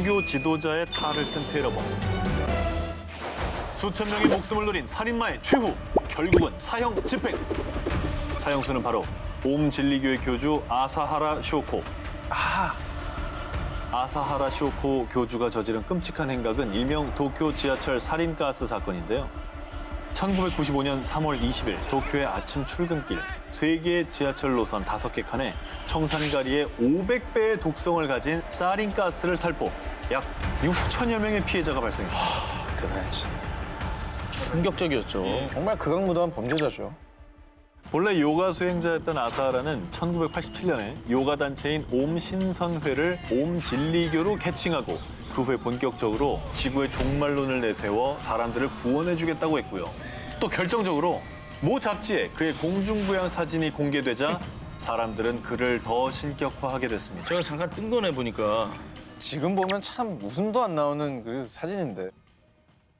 종교 지도자의 탈을 쓴 테러범. 수천 명의 목숨을 노린 살인마의 최후. 결국은 사형 집행. 사형수는 바로 옴진리교의 교주 아사하라 쇼코. 아사하라 쇼코 교주가 저지른 끔찍한 행각은 일명 도쿄 지하철 살인가스 사건인데요. 1995년 3월 20일 도쿄의 아침 출근길 3개의 지하철 노선 5개 칸에 청산가리의 500배의 독성을 가진 사린가스를 살포 약 6천여 명의 피해자가 발생했습니다. 대단했지. 충격적이었죠. 정말 극악무도한 범죄자죠. 본래 요가 수행자였던 아사하라는 1987년에 요가 단체인 옴신선회를 옴진리교로 개칭하고 그 후에 본격적으로 지구의 종말론을 내세워 사람들을 구원해주겠다고 했고요. 또 결정적으로 모 잡지에 그의 공중부양 사진이 공개되자 사람들은 그를 더 신격화하게 됐습니다. 제가 잠깐 뜬 거네 보니까. 지금 보면 참 웃음도 안 나오는 그 사진인데.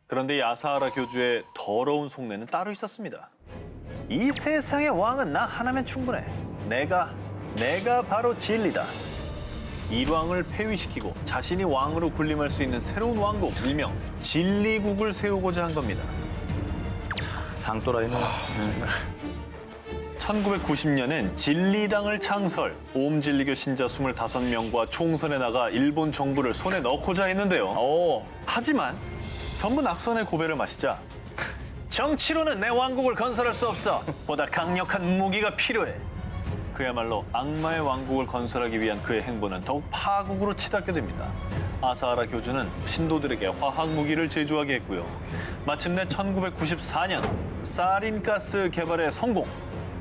그런데 이 아사하라 교주의 더러운 속내는 따로 있었습니다. 이 세상의 왕은 나 하나면 충분해. 내가 바로 진리다. 일왕을 폐위시키고 자신이 왕으로 군림할 수 있는 새로운 왕국, 일명 진리국을 세우고자 한 겁니다. 상또라이네. 1990년엔 진리당을 창설, 옴진리교 신자 25명과 총선에 나가 일본 정부를 손에 넣고자 했는데요. 하지만 전부 낙선의 고배를 마시자 정치로는 내 왕국을 건설할 수 없어. 보다 강력한 무기가 필요해. 그야말로 악마의 왕국을 건설하기 위한 그의 행보는 더욱 파국으로 치닫게 됩니다. 아사하라 교주는 신도들에게 화학 무기를 제조하게 했고요. 마침내 1994년 사린가스 개발에 성공.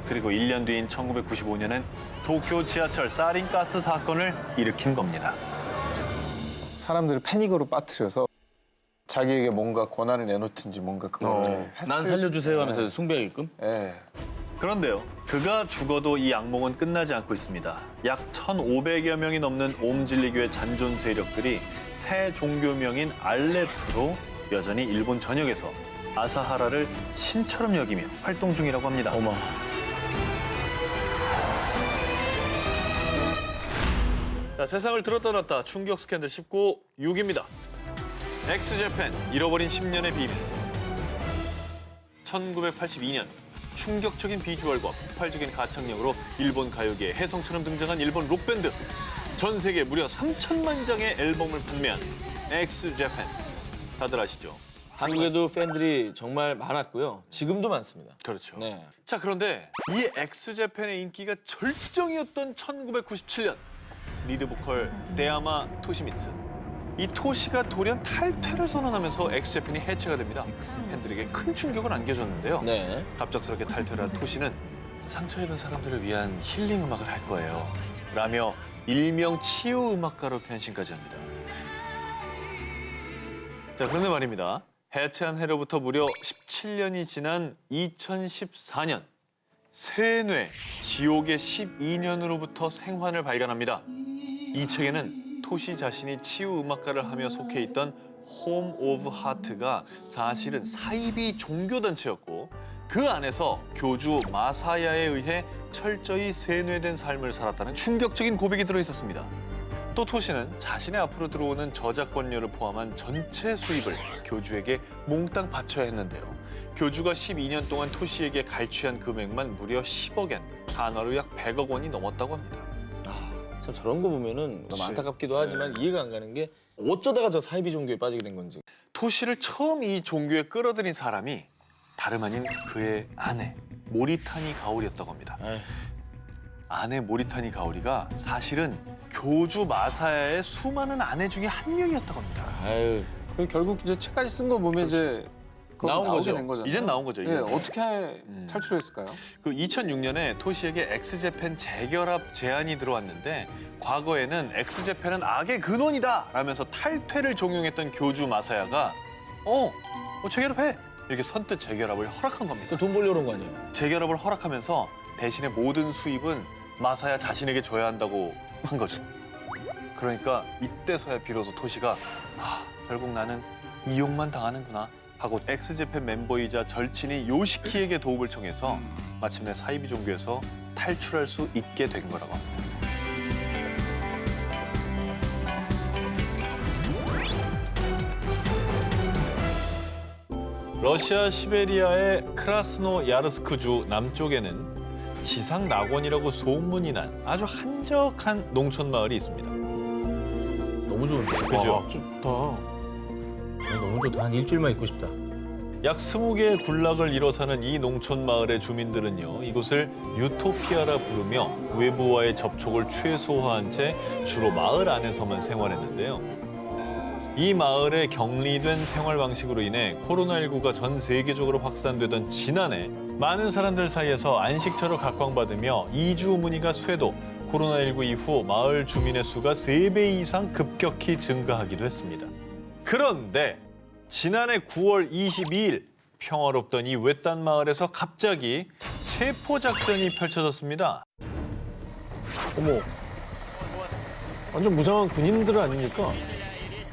그리고 1년 뒤인 1995년엔 도쿄 지하철 사린가스 사건을 일으킨 겁니다. 사람들을 패닉으로 빠뜨려서 자기에게 뭔가 권한을 내놓든지 뭔가 그걸 했을 난 살려주세요 하면서 숭배하게끔. 예. 그런데요, 그가 죽어도 이 악몽은 끝나지 않고 있습니다. 약 1,500여 명이 넘는 옴진리교의 잔존 세력들이 새 종교명인 알레프로 여전히 일본 전역에서 아사하라를 신처럼 여기며 활동 중이라고 합니다. 어머. 자, 세상을 들었다 놨다 충격 스캔들 19, 6입니다. 엑스제팬, 잃어버린 10년의 비밀. 1982년 충격적인 비주얼과 폭발적인 가창력으로 일본 가요계에 혜성처럼 등장한 일본 록밴드. 전 세계 무려 3천만 장의 앨범을 판매한 엑스제팬. 다들 아시죠? 한국에도 팬들이 정말 많았고요. 지금도 많습니다. 그렇죠. 네. 자, 그런데 이 엑스제팬의 인기가 절정이었던 1997년 리드 보컬 데야마 토시미츠. 이 토시가 돌연 탈퇴를 선언하면서 엑스제팬이 해체가 됩니다. 팬들에게 큰 충격을 안겨줬는데요. 네. 갑작스럽게 탈퇴를 한 토시는 상처 입은 사람들을 위한 힐링 음악을 할 거예요. 라며 일명 치유 음악가로 변신까지 합니다. 자, 그런데 말입니다. 해체한 해로부터 무려 17년이 지난 2014년 세뇌, 지옥의 12년으로부터 생환을 발견합니다. 이 책에는 토시 자신이 치유 음악가를 하며 속해 있던 홈 오브 하트가 사실은 사이비 종교단체였고 그 안에서 교주 마사야에 의해 철저히 세뇌된 삶을 살았다는 충격적인 고백이 들어있었습니다. 또 토시는 자신의 앞으로 들어오는 저작권료를 포함한 전체 수입을 교주에게 몽땅 바쳐야 했는데요. 교주가 12년 동안 토시에게 갈취한 금액만 무려 10억엔, 단화로 약 100억 원이 넘었다고 합니다. 참 저런 거 보면은 너무 그치. 안타깝기도 하지만 이해가 안 가는 게 어쩌다가 저 사이비 종교에 빠지게 된 건지. 토시를 처음 이 종교에 끌어들인 사람이 다름 아닌 그의 아내 모리타니 가오리였다고 합니다. 에이. 아내 모리타니 가오리가 사실은 교주 마사야의 수많은 아내 중에 한 명이었다고 합니다. 아유. 그 결국 이제 책까지 쓴 거 보면 이제 그거 나온 나오게 거죠. 된 거잖아요. 이젠 나온 거죠. 예, 이제. 어떻게 탈출했을까요? 그 2006년에 토시에게 엑스제팬 재결합 제안이 들어왔는데 과거에는 엑스제팬은 악의 근원이다 라면서 탈퇴를 종용했던 교주 마사야가 재결합해 이렇게 선뜻 재결합을 허락한 겁니다. 돈 벌려고 온 거 아니에요? 재결합을 허락하면서 대신에 모든 수입은 마사야 자신에게 줘야 한다고 한 거죠. 그러니까 이때서야 비로소 토시가 결국 나는 이용만 당하는구나 하고 엑스제팬 멤버이자 절친인 요시키에게 도움을 청해서 마침내 사이비 종교에서 탈출할 수 있게 된 거라고 합니다. 러시아 시베리아의 크라스노야르스크주 남쪽에는 지상 낙원이라고 소문이 난 아주 한적한 농촌 마을이 있습니다. 너무 좋은데. 그죠? 좋다. 너무 좋다. 한 일주일만 있고 싶다. 약 20개의 군락을 이뤄 사는 이 농촌 마을의 주민들은요, 이곳을 유토피아라 부르며 외부와의 접촉을 최소화한 채 주로 마을 안에서만 생활했는데요. 이 마을에 격리된 생활 방식으로 인해 코로나19가 전 세계적으로 확산되던 지난해 많은 사람들 사이에서 안식처를 각광받으며 이주 문의가 쇄도, 코로나19 이후 마을 주민의 수가 3배 이상 급격히 증가하기도 했습니다. 그런데 지난해 9월 22일 평화롭던 이 외딴 마을에서 갑자기 체포작전이 펼쳐졌습니다. 어머. 완전 무장한 군인들 아닙니까?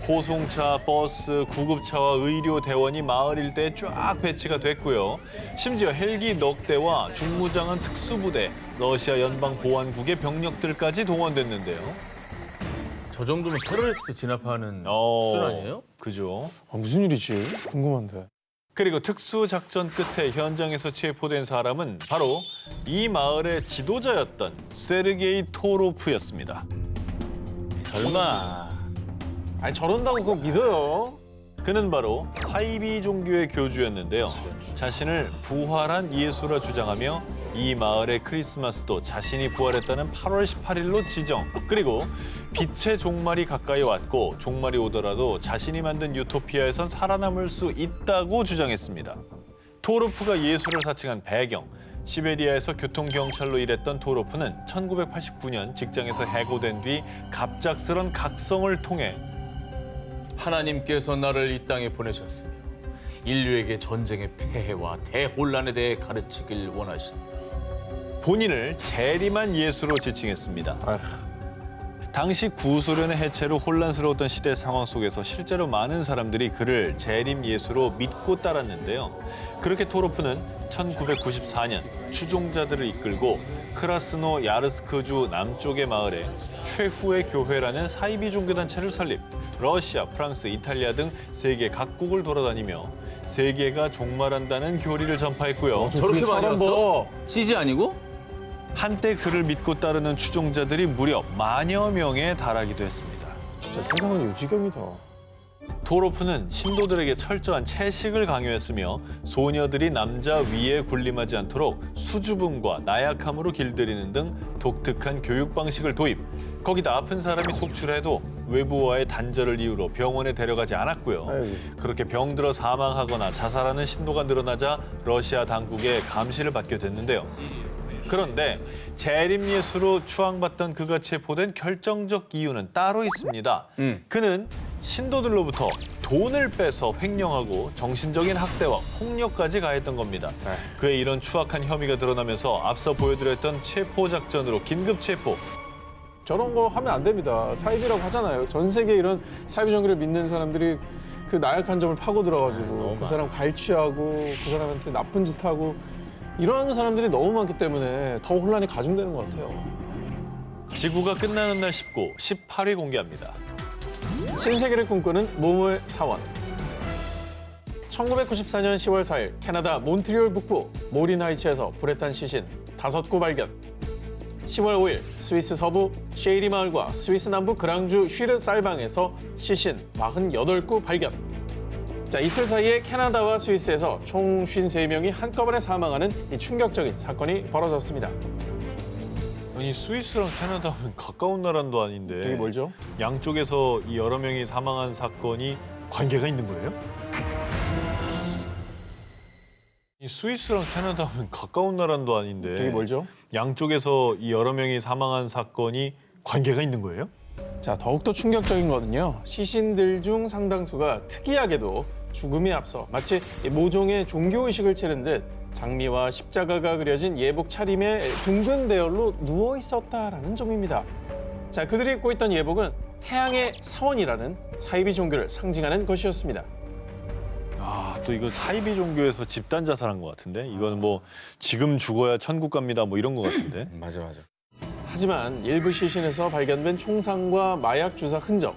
호송차, 버스, 구급차와 의료 대원이 마을 일대에 쫙 배치가 됐고요. 심지어 헬기 넉 대와 중무장한 특수부대, 러시아 연방보안국의 병력들까지 동원됐는데요. 저 정도면 테러리스트 진압하는 수준 아니에요? 그죠. 무슨 일이지? 궁금한데. 그리고 특수작전 끝에 현장에서 체포된 사람은 바로 이 마을의 지도자였던 세르게이 토로프였습니다. 설마. 아니 저런다고 그거 믿어요? 그는 바로 사이비 종교의 교주였는데요. 자신을 부활한 예수라 주장하며 이 마을의 크리스마스도 자신이 부활했다는 8월 18일로 지정. 그리고 빛의 종말이 가까이 왔고 종말이 오더라도 자신이 만든 유토피아에선 살아남을 수 있다고 주장했습니다. 토로프가 예수를 사칭한 배경. 시베리아에서 교통경찰로 일했던 토로프는 1989년 직장에서 해고된 뒤 갑작스런 각성을 통해 하나님께서 나를 이 땅에 보내셨으며 인류에게 전쟁의 폐해와 대혼란에 대해 가르치길 원하신다. 본인을 재림한 예수로 지칭했습니다. 아휴. 당시 구소련의 해체로 혼란스러웠던 시대 상황 속에서 실제로 많은 사람들이 그를 재림 예수로 믿고 따랐는데요. 그렇게 토로프는 1994년 추종자들을 이끌고 크라스노 야르스크주 남쪽의 마을에 최후의 교회라는 사이비 종교단체를 설립. 러시아, 프랑스, 이탈리아 등 세계 각국을 돌아다니며 세계가 종말한다는 교리를 전파했고요. 저렇게 많이 왔어? CG 아니고? 한때 그를 믿고 따르는 추종자들이 무려 만여 명에 달하기도 했습니다. 진짜 세상은 요지경이다. 토로프는 신도들에게 철저한 채식을 강요했으며 소녀들이 남자 위에 군림하지 않도록 수줍음과 나약함으로 길들이는 등 독특한 교육 방식을 도입. 거기다 아픈 사람이 속출해도 외부와의 단절을 이유로 병원에 데려가지 않았고요. 아이고. 그렇게 병들어 사망하거나 자살하는 신도가 늘어나자 러시아 당국의 감시를 받게 됐는데요. 그런데 재림 예수로 추앙받던 그가 체포된 결정적 이유는 따로 있습니다. 그는 신도들로부터 돈을 빼서 횡령하고 정신적인 학대와 폭력까지 가했던 겁니다. 그의 이런 추악한 혐의가 드러나면서 앞서 보여드렸던 체포 작전으로 긴급 체포. 저런 거 하면 안 됩니다. 사이비라고 하잖아요. 전 세계 이런 사이비 종교를 믿는 사람들이 그 나약한 점을 파고 들어가지고 그 사람 갈취하고 그 사람한테 나쁜 짓 하고 이러는 사람들이 너무 많기 때문에 더 혼란이 가중되는 것 같아요. 지구가 끝나는 날 19, 18위 공개합니다. 신세계를 꿈꾸는 모모의 사원. 1994년 10월 4일 캐나다 몬트리올 북부 모린 하이츠에서 불에 탄 시신 5구 발견. 10월 5일 스위스 서부 셰이리 마을과 스위스 남부 그랑주 슈르 쌀방에서 시신 48구 발견. 자, 이틀 사이에 캐나다와 스위스에서 총 53명이 한꺼번에 사망하는 이 충격적인 사건이 벌어졌습니다. 아니 스위스랑 캐나다는 가까운 나라도 아닌데 되게 멀죠? 양쪽에서 이 여러 명이 사망한 사건이 관계가 있는 거예요? 이 스위스랑 캐나다는 가까운 나라도 아닌데 되게 멀죠? 양쪽에서 이 여러 명이 사망한 사건이 관계가 있는 거예요? 자, 더욱더 충격적인 거는요. 시신들 중 상당수가 특이하게도 죽음에 앞서 마치 모종의 종교의식을 치른 듯 장미와 십자가가 그려진 예복 차림의 둥근 대열로 누워 있었다라는 점입니다. 자, 그들이 입고 있던 예복은 태양의 사원이라는 사이비 종교를 상징하는 것이었습니다. 아, 또 이거 사이비 종교에서 집단 자살한 것 같은데? 이거는 뭐 지금 죽어야 천국 갑니다 뭐 이런 것 같은데? 맞아. 하지만 일부 시신에서 발견된 총상과 마약 주사 흔적,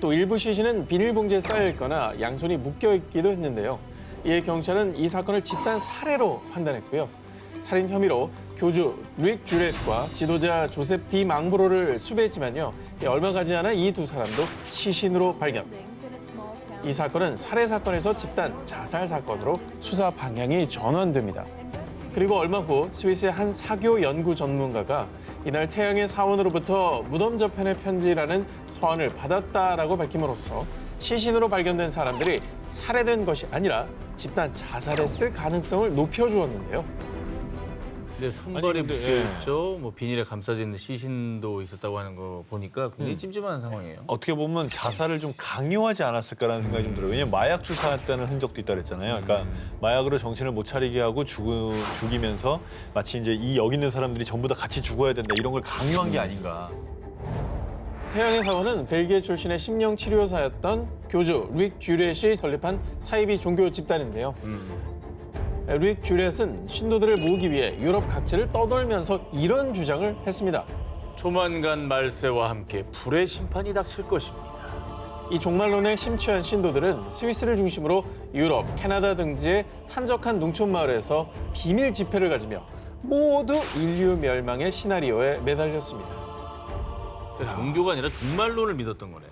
또 일부 시신은 비닐봉지에 쌓여 있거나 양손이 묶여 있기도 했는데요. 이에 경찰은 이 사건을 집단 살해로 판단했고요. 살인 혐의로 교주 릭 주렛과 지도자 조셉 디 망브로를 수배했지만요. 얼마 가지 않아 이 두 사람도 시신으로 발견. 이 사건은 살해 사건에서 집단 자살 사건으로 수사 방향이 전환됩니다. 그리고 얼마 후 스위스의 한 사교 연구 전문가가 이날 태양의 사원으로부터 무덤 저편의 편지라는 서한을 받았다라고 밝힘으로써 시신으로 발견된 사람들이 살해된 것이 아니라 집단 자살했을 가능성을 높여주었는데요. 근데 손발이 근데, 묶여있죠. 뭐 비닐에 감싸져 있는 시신도 있었다고 하는 거 보니까 굉장히 찜찜한 상황이에요. 어떻게 보면 자살을 좀 강요하지 않았을까라는 생각이 좀 들어요. 왜냐면 마약 주사했다는 흔적도 있다 그랬잖아요. 그러니까 마약으로 정신을 못 차리게 하고 죽이면서 마치 이제 이 여기 있는 사람들이 전부 다 같이 죽어야 된다 이런 걸 강요한 게 아닌가. 태양의 사원은 벨기에 출신의 심령치료사였던 교주 릭 주렛이 설립한 사이비 종교 집단인데요. 릭 주렛은 신도들을 모으기 위해 유럽 각지를 떠돌면서 이런 주장을 했습니다. 조만간 말세와 함께 불의 심판이 닥칠 것입니다. 이 종말론에 심취한 신도들은 스위스를 중심으로 유럽, 캐나다 등지의 한적한 농촌 마을에서 비밀 집회를 가지며 모두 인류 멸망의 시나리오에 매달렸습니다. 종교가 아니라 종말론을 믿었던 거네.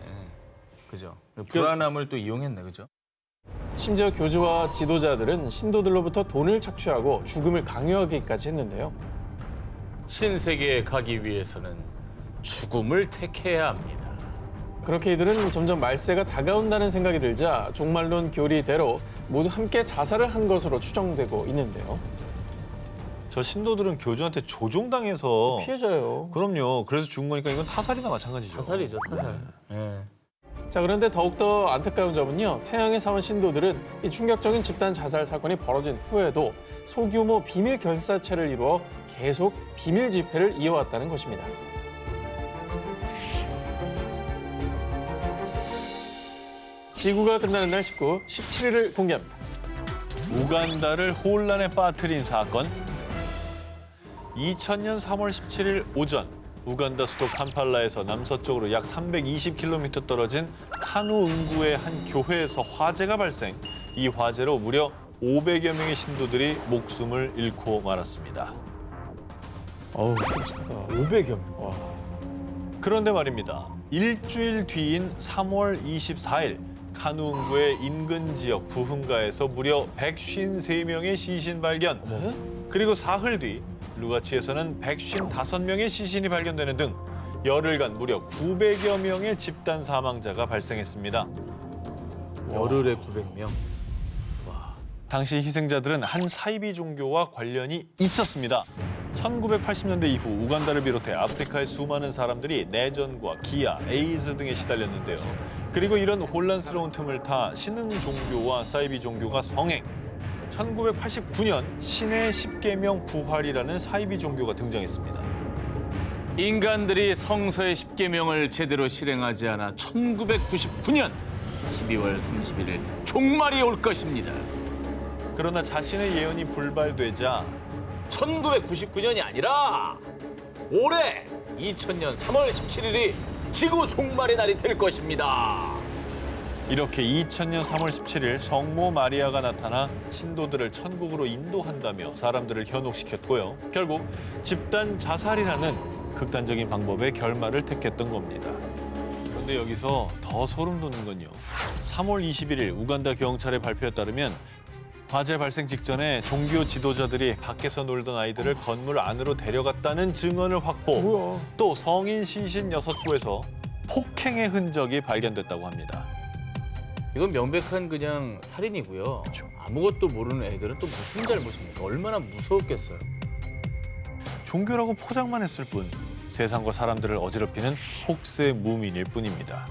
그죠? 불안함을 또 이용했네, 그죠? 심지어 교주와 지도자들은 신도들로부터 돈을 착취하고 죽음을 강요하기까지 했는데요. 신세계에 가기 위해서는 죽음을 택해야 합니다. 그렇게 이들은 점점 말세가 다가온다는 생각이 들자 종말론 교리대로 모두 함께 자살을 한 것으로 추정되고 있는데요. 저 신도들은 교주한테 조종당해서 피해자예요. 그럼요. 그래서 죽은 거니까 이건 타살이나 마찬가지죠. 타살이죠, 타살. 예. 자, 그런데 더욱더 안타까운 점은요. 태양의 사원 신도들은 이 충격적인 집단 자살 사건이 벌어진 후에도 소규모 비밀 결사체를 이루어 계속 비밀 집회를 이어왔다는 것입니다. 지구가 끝나는 날 19, 17일을 공개합니다. 우간다를 혼란에 빠뜨린 사건. 2000년 3월 17일 오전 우간다 수도 캄팔라에서 남서쪽으로 약 320km 떨어진 카누 응구의 한 교회에서 화재가 발생. 이 화재로 무려 500여 명의 신도들이 목숨을 잃고 말았습니다. 어우, 끔찍하다. 500여 명. 와. 그런데 말입니다. 일주일 뒤인 3월 24일 카누 응구의 인근 지역 부흥가에서 무려 153명의 시신 발견. 그리고 사흘 뒤 루가치에서는 155명의 시신이 발견되는 등 열흘간 무려 900여 명의 집단 사망자가 발생했습니다. 열흘에 900명. 당시 희생자들은 한 사이비 종교와 관련이 있었습니다. 1980년대 이후 우간다를 비롯해 아프리카의 수많은 사람들이 내전과 기아, 에이즈 등에 시달렸는데요. 그리고 이런 혼란스러운 틈을 타 신흥 종교와 사이비 종교가 성행. 1989년 신의 십계명 부활이라는 사이비 종교가 등장했습니다. 인간들이 성서의 십계명을 제대로 실행하지 않아 1999년 12월 31일 종말이 올 것입니다. 그러나 자신의 예언이 불발되자 1999년이 아니라 올해 2000년 3월 17일이 지구 종말의 날이 될 것입니다. 이렇게 2000년 3월 17일 성모 마리아가 나타나 신도들을 천국으로 인도한다며 사람들을 현혹시켰고요. 결국 집단 자살이라는 극단적인 방법의 결말을 택했던 겁니다. 그런데 여기서 더 소름 돋는 건요. 3월 21일 우간다 경찰의 발표에 따르면 화재 발생 직전에 종교 지도자들이 밖에서 놀던 아이들을 건물 안으로 데려갔다는 증언을 확보. 뭐야? 또 성인 시신 6구에서 폭행의 흔적이 발견됐다고 합니다. 이건 명백한 그냥 살인이고요. 아무것도 모르는 애들은 또 무슨 잘못입니까? 얼마나 무서웠겠어요. 종교라고 포장만 했을 뿐 세상과 사람들을 어지럽히는 혹세 무민일 뿐입니다.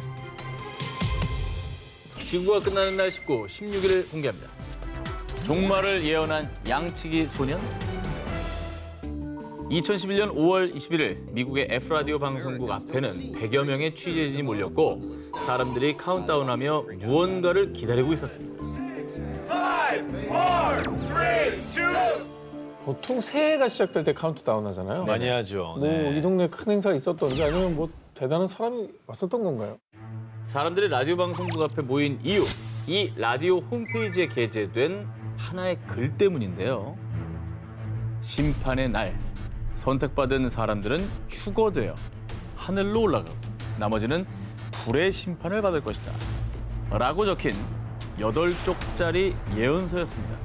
지구가 끝나는 날 19, 16일을 공개합니다. 종말을 예언한 양치기 소년? 2011년 5월 21일 미국의 F라디오 방송국 앞에는 100여 명의 취재진이 몰렸고 사람들이 카운트다운하며 무언가를 기다리고 있었습니다. 보통 새해가 시작될 때 카운트다운 하잖아요. 많이 하죠. 뭐 네. 이 동네에 큰 행사가 있었던지 아니면 뭐 대단한 사람이 왔었던 건가요? 사람들이 라디오 방송국 앞에 모인 이유, 이 라디오 홈페이지에 게재된 하나의 글 때문인데요. 심판의 날, 선택받은 사람들은 휴거되어 하늘로 올라가고 나머지는 불의 심판을 받을 것이다. 라고 적힌 8쪽짜리 예언서였습니다.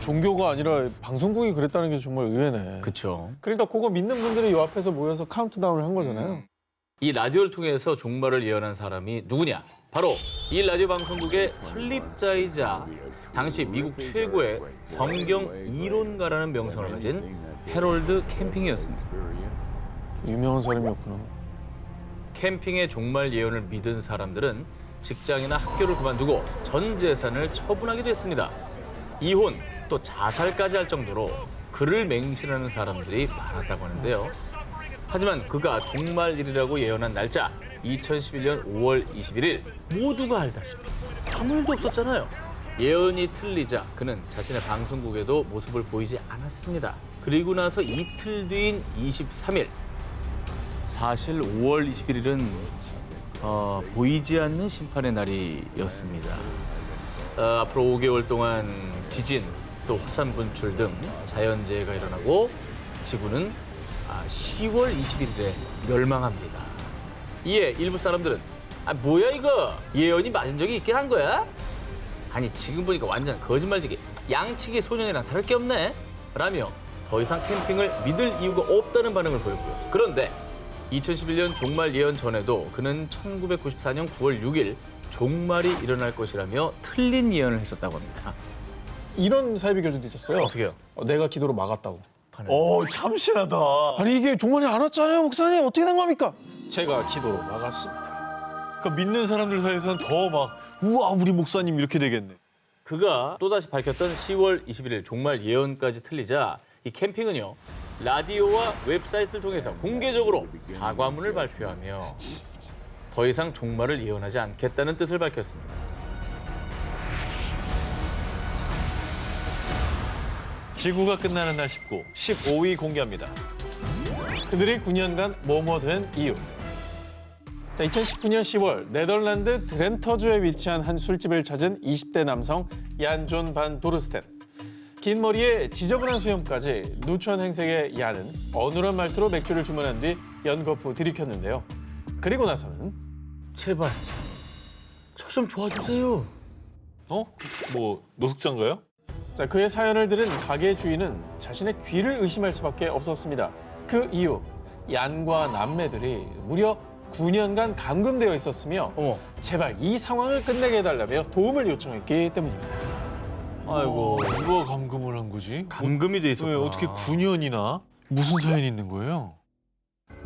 종교가 아니라 방송국이 그랬다는 게 정말 의외네. 그렇죠. 그러니까 그거 믿는 분들이 요 앞에서 모여서 카운트다운을 한 거잖아요. 이 라디오를 통해서 종말을 예언한 사람이 누구냐? 바로 이 라디오 방송국의 설립자이자 당시 미국 최고의 성경 이론가라는 명성을 가진 해롤드 캠핑이었습니다. 유명한 사람이었구나. 캠핑의 종말 예언을 믿은 사람들은 직장이나 학교를 그만두고 전 재산을 처분하기도 했습니다. 이혼, 또 자살까지 할 정도로 그를 맹신하는 사람들이 많았다고 하는데요. 하지만 그가 종말일이라고 예언한 날짜 2011년 5월 21일 모두가 알다시피 아무 일도 없었잖아요. 예언이 틀리자 그는 자신의 방송국에도 모습을 보이지 않았습니다. 그리고 나서 이틀 뒤인 23일 사실 5월 21일은 보이지 않는 심판의 날이었습니다. 앞으로 5개월 동안 지진, 또 화산 분출 등 자연재해가 일어나고 지구는 10월 21일에 멸망합니다. 이에 일부 사람들은 뭐야 이거 예언이 맞은 적이 있긴 한 거야? 아니 지금 보니까 완전 거짓말지기 양치기 소년이랑 다를 게 없네? 라며 더 이상 캠핑을 믿을 이유가 없다는 반응을 보였고요. 그런데 2011년 종말 예언 전에도 그는 1994년 9월 6일 종말이 일어날 것이라며 틀린 예언을 했었다고 합니다. 이런 사이비 교주도 있었어요. 어떻게요? 내가 기도로 막았다고. 참신하다. 아니 이게 종말이 안 왔잖아요, 목사님. 어떻게 된 겁니까? 제가 기도로 막았습니다. 그 믿는 사람들 사이에서는 더 막 우와 우리 목사님 이렇게 되겠네. 그가 또다시 밝혔던 10월 21일 종말 예언까지 틀리자 이 캠핑은요. 라디오와 웹사이트를 통해서 공개적으로 사과문을 발표하며 더 이상 종말을 예언하지 않겠다는 뜻을 밝혔습니다. 지구가 끝나는 날 19, 15위 공개합니다. 그들이 9년간 뭐뭐 된 이유. 자, 2019년 10월 네덜란드 드렌터주에 위치한 한 술집을 찾은 20대 남성 얀존 반 도르스텐. 긴 머리에 지저분한 수염까지 누추한 행색의 얀은 어눌한 말투로 맥주를 주문한 뒤 연거푸 들이켰는데요. 그리고 나서는 제발 저 좀 도와주세요. 뭐 노숙자인가요? 자, 그의 사연을 들은 가게 주인은 자신의 귀를 의심할 수밖에 없었습니다. 그 이유, 얀과 남매들이 무려 9년간 감금되어 있었으며 어머. 제발 이 상황을 끝내게 해달라며 도움을 요청했기 때문입니다. 아이고. 누가 감금을 한 거지? 감금이 돼 있었구나. 왜 어떻게 9년이나? 무슨 사연이 있는 거예요?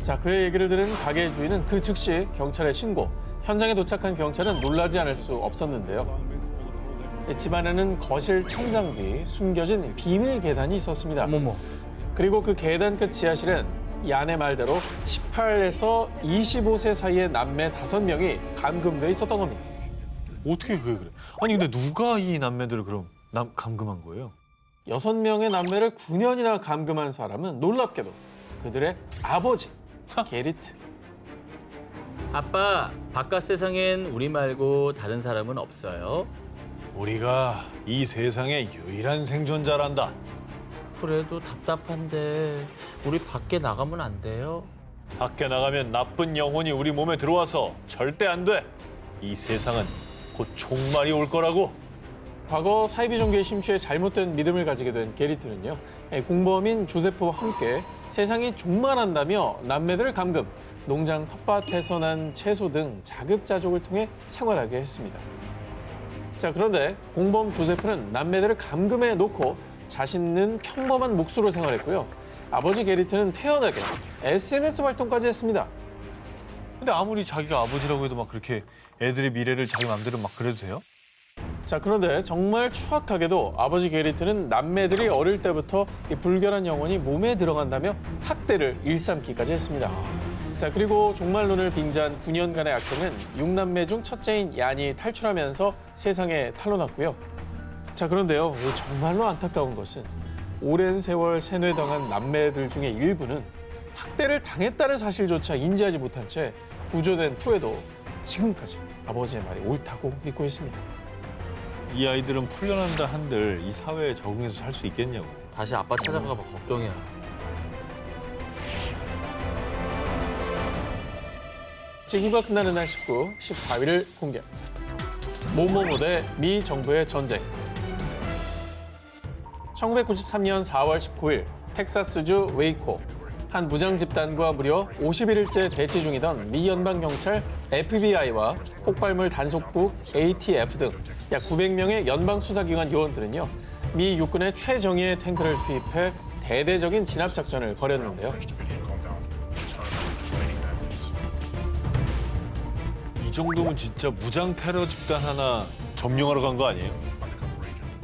자, 그의 얘기를 들은 가게 주인은 그 즉시 경찰에 신고. 현장에 도착한 경찰은 놀라지 않을 수 없었는데요. 집 안에는 거실 천장 뒤 숨겨진 비밀 계단이 있었습니다. 어머머. 그리고 그 계단 끝 지하실엔 얀의 말대로 18에서 25세 사이의 남매 5명이 감금돼 있었던 겁니다. 어떻게 그래? 아니 근데 누가 이 남매들을 그럼 감금한 거예요? 6명의 남매를 9년이나 감금한 사람은 놀랍게도 그들의 아버지, 게리트. 아빠, 바깥 세상엔 우리 말고 다른 사람은 없어요. 우리가 이 세상의 유일한 생존자란다. 그래도 답답한데 우리 밖에 나가면 안 돼요? 밖에 나가면 나쁜 영혼이 우리 몸에 들어와서 절대 안 돼. 이 세상은 곧 종말이 올 거라고. 과거 사이비 종교에 심취해 잘못된 믿음을 가지게 된 게리트는요. 공범인 조세프와 함께 세상이 종말한다며 남매들을 감금, 농장 텃밭에서 난 채소 등 자급자족을 통해 생활하게 했습니다. 자, 그런데 공범 조세프는 남매들을 감금해 놓고 자신은 평범한 몫으로 생활했고요. 아버지 게리트는 태연하게 SNS 활동까지 했습니다. 근데 아무리 자기가 아버지라고 해도 막 그렇게 애들의 미래를 자기 마음대로 막 그래도 돼요? 자, 그런데 정말 추악하게도 아버지 게리트는 남매들이 어릴 때부터 이 불결한 영혼이 몸에 들어간다며 학대를 일삼기까지 했습니다. 자, 그리고 종말론을 빙자한 9년간의 악행은 6남매 중 첫째인 얀이 탈출하면서 세상에 탄로났고요. 자, 그런데요, 정말로 안타까운 것은 오랜 세월 세뇌당한 남매들 중에 일부는 학대를 당했다는 사실조차 인지하지 못한 채 구조된 후에도 지금까지 아버지의 말이 옳다고 믿고 있습니다. 이 아이들은 풀려난다 한들 이 사회에 적응해서 살 수 있겠냐고. 다시 아빠 찾아가 봐 걱정이야. 지구가 끝나는 날 19, 14일을 공개. 모모모 대 미 정부의 전쟁. 1993년 4월 19일 텍사스주 웨이코. 한 무장 집단과 무려 51일째 대치 중이던 미 연방경찰 FBI와 폭발물 단속국 ATF 등 약 900명의 연방 수사기관 요원들은요, 미 육군의 최정예의 탱크를 투입해 대대적인 진압 작전을 벌였는데요. 이 정도면 진짜 무장 테러 집단 하나 점령하러 간 거 아니에요?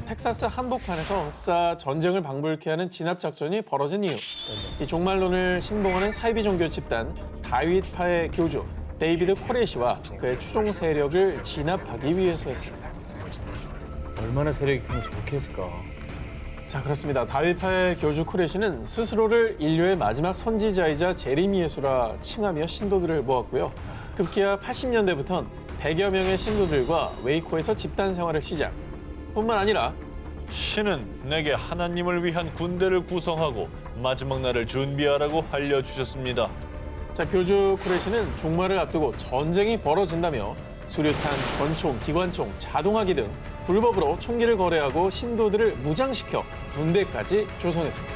텍사스 한복판에서 흡사 전쟁을 방불케 하는 진압 작전이 벌어진 이유. 이 종말론을 신봉하는 사이비 종교 집단 다윗파의 교주 데이비드 코레시와 그의 추종 세력을 진압하기 위해서였습니다. 얼마나 세력이 크면 저렇게 했을까. 자, 그렇습니다. 다윗파의 교주 코레시는 스스로를 인류의 마지막 선지자이자 재림 예수라 칭하며 신도들을 모았고요. 급기야 80년대부터는 100여 명의 신도들과 웨이코에서 집단 생활을 시작. 뿐만 아니라 신은 내게 하나님을 위한 군대를 구성하고 마지막 날을 준비하라고 알려주셨습니다. 자, 교주 코레시는 종말을 앞두고 전쟁이 벌어진다며 수류탄, 권총, 기관총, 자동화기 등 불법으로 총기를 거래하고 신도들을 무장시켜 군대까지 조성했습니다.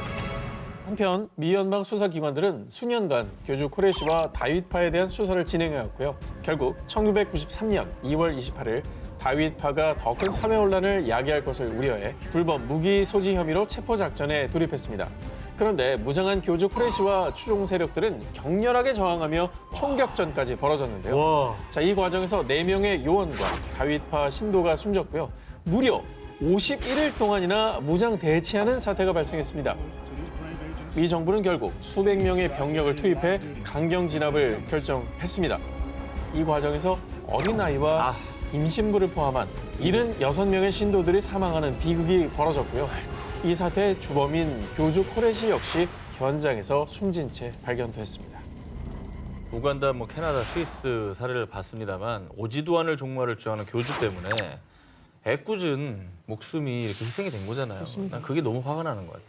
한편 미 연방 수사기관들은 수년간 교주 코레시와 다윗파에 대한 수사를 진행해왔고요. 결국 1993년 2월 28일 다윗파가 더 큰 사회혼란을 야기할 것을 우려해 불법 무기 소지 혐의로 체포작전에 돌입했습니다. 그런데 무장한 교주 코레시와 추종 세력들은 격렬하게 저항하며 총격전까지 벌어졌는데요. 와. 자, 이 과정에서 4명의 요원과 다윗파 신도가 숨졌고요. 무려 51일 동안이나 무장 대치하는 사태가 발생했습니다. 미 정부는 결국 수백 명의 병력을 투입해 강경 진압을 결정했습니다. 이 과정에서 어린아이와 임신부를 포함한 76명의 신도들이 사망하는 비극이 벌어졌고요. 이 사태의 주범인 교주 코레시 역시 현장에서 숨진 채 발견됐습니다. 우간다, 캐나다, 스위스 사례를 봤습니다만 오지도 않을 종말을 주장하는 교주 때문에 애꿎은 목숨이 이렇게 희생이 된 거잖아요. 난 그게 너무 화가 나는 것 같아요.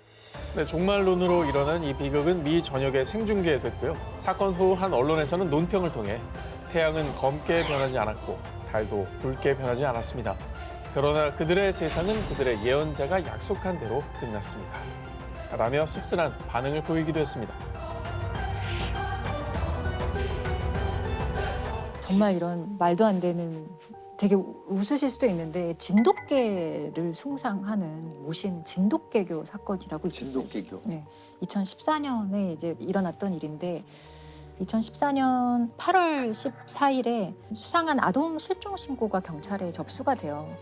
네, 종말론으로 일어난 이 비극은 미 전역에 생중계됐고요. 사건 후 한 언론에서는 논평을 통해 태양은 검게 변하지 않았고 달도 붉게 변하지 않았습니다. 그러나 그들의 세상은 그들의 예언자가 약속한 대로 끝났습니다. 라며 씁쓸한 반응을 보이기도 했습니다. 정말 이런 말도 안 되는 되게 웃으실 수도 있는데 진돗개를 숭상하는 모시는 진돗개교 사건이라고 있었어요. 진돗개교. 네, 2014년에 이제 일어났던 일인데 2014년 8월 14일에 수상한 아동 실종 신고가 경찰에 접수가 돼요.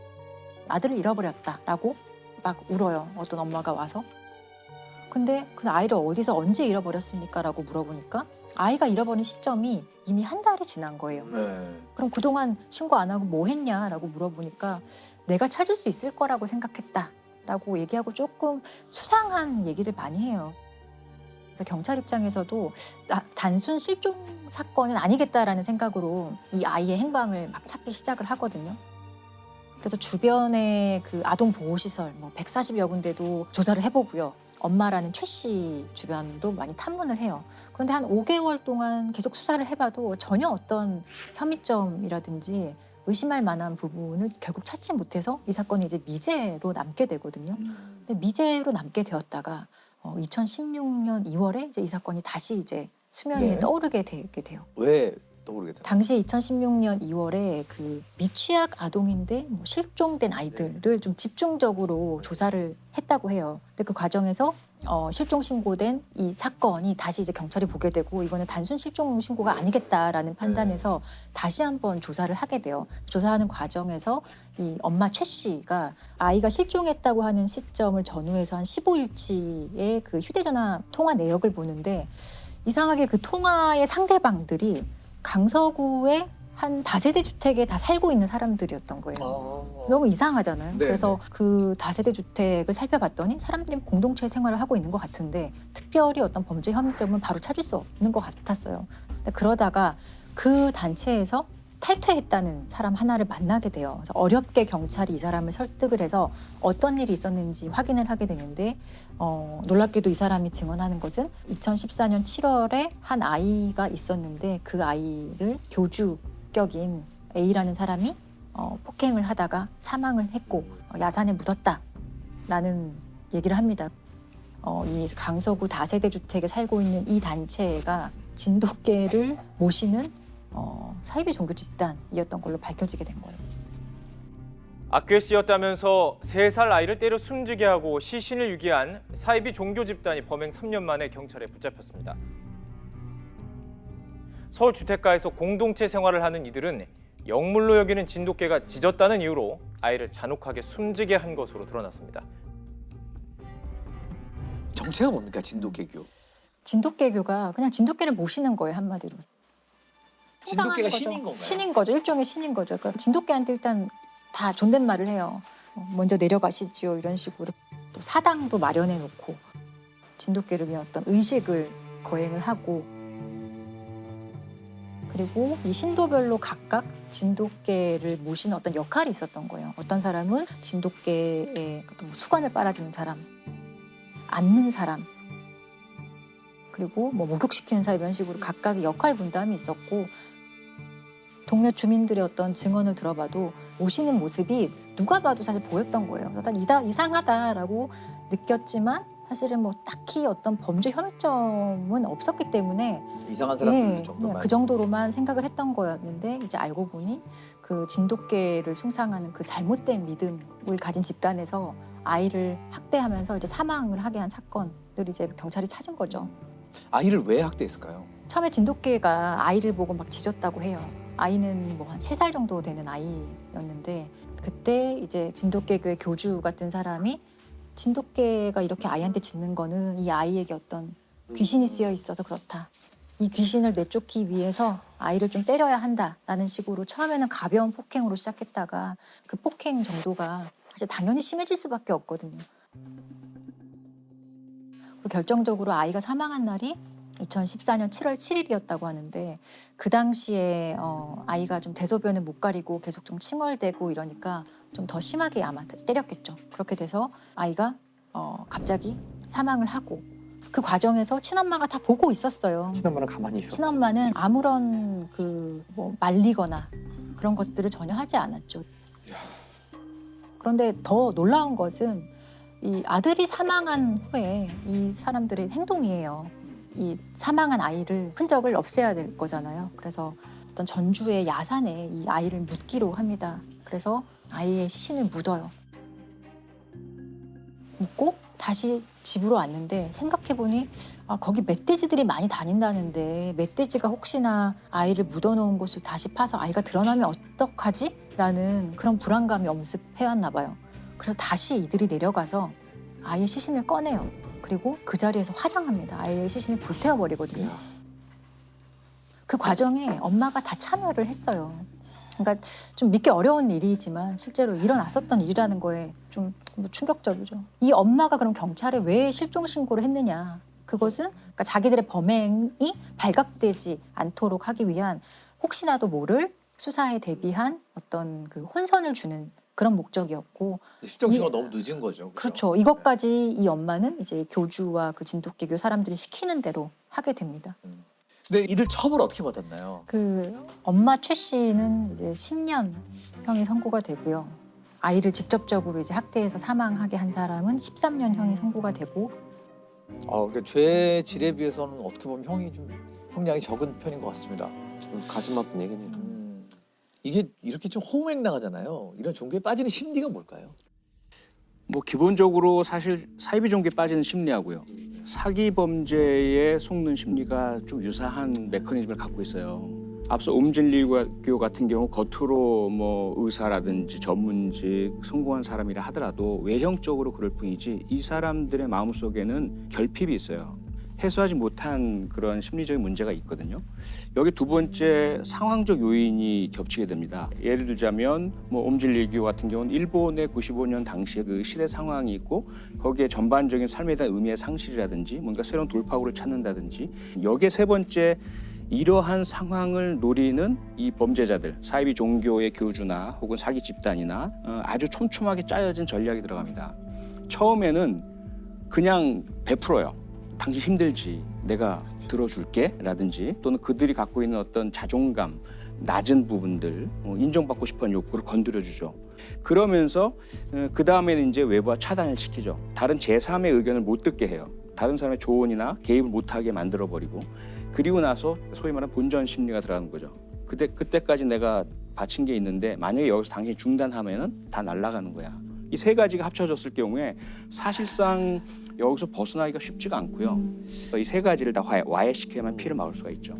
아들을 잃어버렸다라고 막 울어요. 어떤 엄마가 와서. 근데 그 아이를 어디서 언제 잃어버렸습니까? 라고 물어보니까 아이가 잃어버린 시점이 이미 한 달이 지난 거예요. 네. 그럼 그동안 신고 안 하고 뭐 했냐라고 물어보니까 내가 찾을 수 있을 거라고 생각했다라고 얘기하고 조금 수상한 얘기를 많이 해요. 그래서 경찰 입장에서도 단순 실종 사건은 아니겠다라는 생각으로 이 아이의 행방을 막 찾기 시작을 하거든요. 그래서 주변의 그 아동보호시설 140여 군데도 조사를 해보고요. 엄마라는 최 씨 주변도 많이 탐문을 해요. 그런데 한 5개월 동안 계속 수사를 해봐도 전혀 어떤 혐의점이라든지 의심할 만한 부분을 결국 찾지 못해서 이 사건이 이제 미제로 남게 되거든요. 근데 미제로 남게 되었다가 2016년 2월에 이제 이 사건이 다시 이제 수면 위에 네. 떠오르게 되게 돼요. 왜 떠오르게 되나요? 당시에 2016년 2월에 그 미취학 아동인데 실종된 아이들을 좀 집중적으로 조사를 했다고 해요. 근데 그 과정에서 실종 신고된 이 사건이 다시 이제 경찰이 보게 되고 이거는 단순 실종 신고가 아니겠다라는 판단에서 다시 한번 조사를 하게 돼요. 조사하는 과정에서 이 엄마 최 씨가 아이가 실종했다고 하는 시점을 전후해서 한 15일치의 그 휴대전화 통화 내역을 보는데 이상하게 그 통화의 상대방들이 강서구의 한 다세대 주택에 다 살고 있는 사람들이었던 거예요. 너무 이상하잖아요. 네, 그래서 그 다세대 주택을 살펴봤더니 사람들이 공동체 생활을 하고 있는 것 같은데 특별히 어떤 범죄 혐의점은 바로 찾을 수 없는 것 같았어요. 근데 그러다가 그 단체에서 탈퇴했다는 사람 하나를 만나게 돼요. 그래서 어렵게 경찰이 이 사람을 설득을 해서 어떤 일이 있었는지 확인을 하게 되는데 놀랍게도 이 사람이 증언하는 것은 2014년 7월에 한 아이가 있었는데 그 아이를 교주격인 A라는 사람이 폭행을 하다가 사망을 했고 야산에 묻었다라는 얘기를 합니다. 이 강서구 다세대 주택에 살고 있는 이 단체가 진돗개를 모시는 사이비 종교 집단이었던 걸로 밝혀지게 된 거예요. 악귀에 씌였다면서 3살 아이를 때려 숨지게 하고 시신을 유기한 사이비 종교 집단이 범행 3년 만에 경찰에 붙잡혔습니다. 서울 주택가에서 공동체 생활을 하는 이들은 영물로 여기는 진돗개가 짖었다는 이유로 아이를 잔혹하게 숨지게 한 것으로 드러났습니다. 정체가 뭡니까, 진돗개교? 진돗개교가 그냥 진돗개를 모시는 거예요, 한마디로. 진돗개가 거죠. 신인 건가요? 신인 거죠. 일종의 신인 거죠. 그러니까 진돗개한테 일단 다 존댓말을 해요. 먼저 내려가시지요, 이런 식으로. 또 사당도 마련해 놓고 진돗개를 위한 어떤 의식을 거행을 하고, 그리고 이 신도별로 각각 진돗개를 모시는 어떤 역할이 있었던 거예요. 어떤 사람은 진돗개의 어떤 수건을 빨아주는 사람, 앉는 사람, 그리고 뭐 목욕시키는 사람, 이런 식으로 각각의 역할 분담이 있었고, 동네 주민들의 어떤 증언을 들어봐도 모시는 모습이 누가 봐도 사실 보였던 거예요. 일단 이상하다라고 느꼈지만 사실은 뭐 딱히 어떤 범죄 혐의점은 없었기 때문에 이상한 사람 부르는 정도만. 그 정도로만 생각을 했던 거였는데, 이제 알고 보니 그 진돗개를 숭상하는 그 잘못된 믿음을 가진 집단에서 아이를 학대하면서 이제 사망을 하게 한 사건을 이제 경찰이 찾은 거죠. 아이를 왜 학대했을까요? 처음에 진돗개가 아이를 보고 막 짖었다고 해요. 아이는 뭐 한 3살 정도 되는 아이였는데, 그때 이제 진돗개교의 교주 같은 사람이 진돗개가 이렇게 아이한테 짖는 거는 이 아이에게 어떤 귀신이 쓰여 있어서 그렇다. 이 귀신을 내쫓기 위해서 아이를 좀 때려야 한다라는 식으로 처음에는 가벼운 폭행으로 시작했다가 그 폭행 정도가 사실 당연히 심해질 수밖에 없거든요. 그리고 결정적으로 아이가 사망한 날이 2014년 7월 7일이었다고 하는데, 그 당시에 아이가 좀 대소변을 못 가리고 계속 좀 칭얼대고 이러니까 좀 더 심하게 아마 때렸겠죠. 그렇게 돼서 아이가 갑자기 사망을 하고, 그 과정에서 친엄마가 다 보고 있었어요. 친엄마는 가만히 있어. 친엄마는 아무런 뭐 말리거나 그런 것들을 전혀 하지 않았죠. 그런데 더 놀라운 것은 이 아들이 사망한 후에 이 사람들의 행동이에요. 이 사망한 아이를 흔적을 없애야 될 거잖아요. 그래서 어떤 전주의 야산에 이 아이를 묻기로 합니다. 그래서 아이의 시신을 묻어요. 묻고 다시 집으로 왔는데 생각해보니 거기 멧돼지들이 많이 다닌다는데 멧돼지가 혹시나 아이를 묻어놓은 곳을 다시 파서 아이가 드러나면 어떡하지? 라는 그런 불안감이 엄습해왔나 봐요. 그래서 다시 이들이 내려가서 아이의 시신을 꺼내요. 그리고 그 자리에서 화장합니다. 아이의 시신을 불태워버리거든요. 그 과정에 엄마가 다 참여를 했어요. 그러니까 좀 믿기 어려운 일이지만 실제로 일어났었던 일이라는 거에 좀 충격적이죠. 이 엄마가 그럼 경찰에 왜 실종 신고를 했느냐. 그것은 그러니까 자기들의 범행이 발각되지 않도록 하기 위한 혹시나도 모를 수사에 대비한 어떤 그 혼선을 주는 그런 목적이었고, 실종 신고가 너무 늦은 거죠. 그렇죠. 이것까지 이 엄마는 이제 교주와 그 진돗개교 사람들이 시키는 대로 하게 됩니다. 근데 이들 처벌 어떻게 받았나요? 그 엄마 최 씨는 이제 10년 형이 선고가 되고요. 아이를 직접적으로 이제 학대해서 사망하게 한 사람은 13년 형이 선고가 되고. 그러니까 죄 질에 비해서는 어떻게 보면 형이 좀 형량이 적은 편인 것 같습니다. 좀 가슴 아픈 얘기네요. 이게 이렇게 좀 호맹랑하잖아요. 이런 종교에 빠지는 심리가 뭘까요? 뭐 기본적으로 사실 사이비 종교에 빠지는 심리하고요, 사기 범죄에 속는 심리가 좀 유사한 메커니즘을 갖고 있어요. 앞서 음진리교 같은 경우 겉으로 뭐 의사라든지 전문직 성공한 사람이라 하더라도 외형적으로 그럴 뿐이지 이 사람들의 마음속에는 결핍이 있어요. 해소하지 못한 그런 심리적인 문제가 있거든요. 여기 두 번째 상황적 요인이 겹치게 됩니다. 예를 들자면 뭐 옴질일교 같은 경우는 일본의 95년 당시의 그 시대 상황이 있고 거기에 전반적인 삶에 대한 의미의 상실이라든지 뭔가 새로운 돌파구를 찾는다든지, 여기에 세 번째 이러한 상황을 노리는 이 범죄자들, 사이비 종교의 교주나 혹은 사기 집단이나 아주 촘촘하게 짜여진 전략이 들어갑니다. 처음에는 그냥 베풀어요. 당신 힘들지, 내가 들어줄게 라든지, 또는 그들이 갖고 있는 어떤 자존감, 낮은 부분들, 인정받고 싶은 욕구를 건드려주죠. 그러면서 그 다음에는 이제 외부와 차단을 시키죠. 다른 제3의 의견을 못 듣게 해요. 다른 사람의 조언이나 개입을 못하게 만들어버리고, 그리고 나서 소위 말하는 본전 심리가 들어가는 거죠. 그때까지 내가 바친 게 있는데 만약에 여기서 당신이 중단하면은 다 날아가는 거야. 이 세 가지가 합쳐졌을 경우에 사실상 여기서 벗어나기가 쉽지가 않고요. 이 세 가지를 다 와해시켜야만 피를 막을 수가 있죠.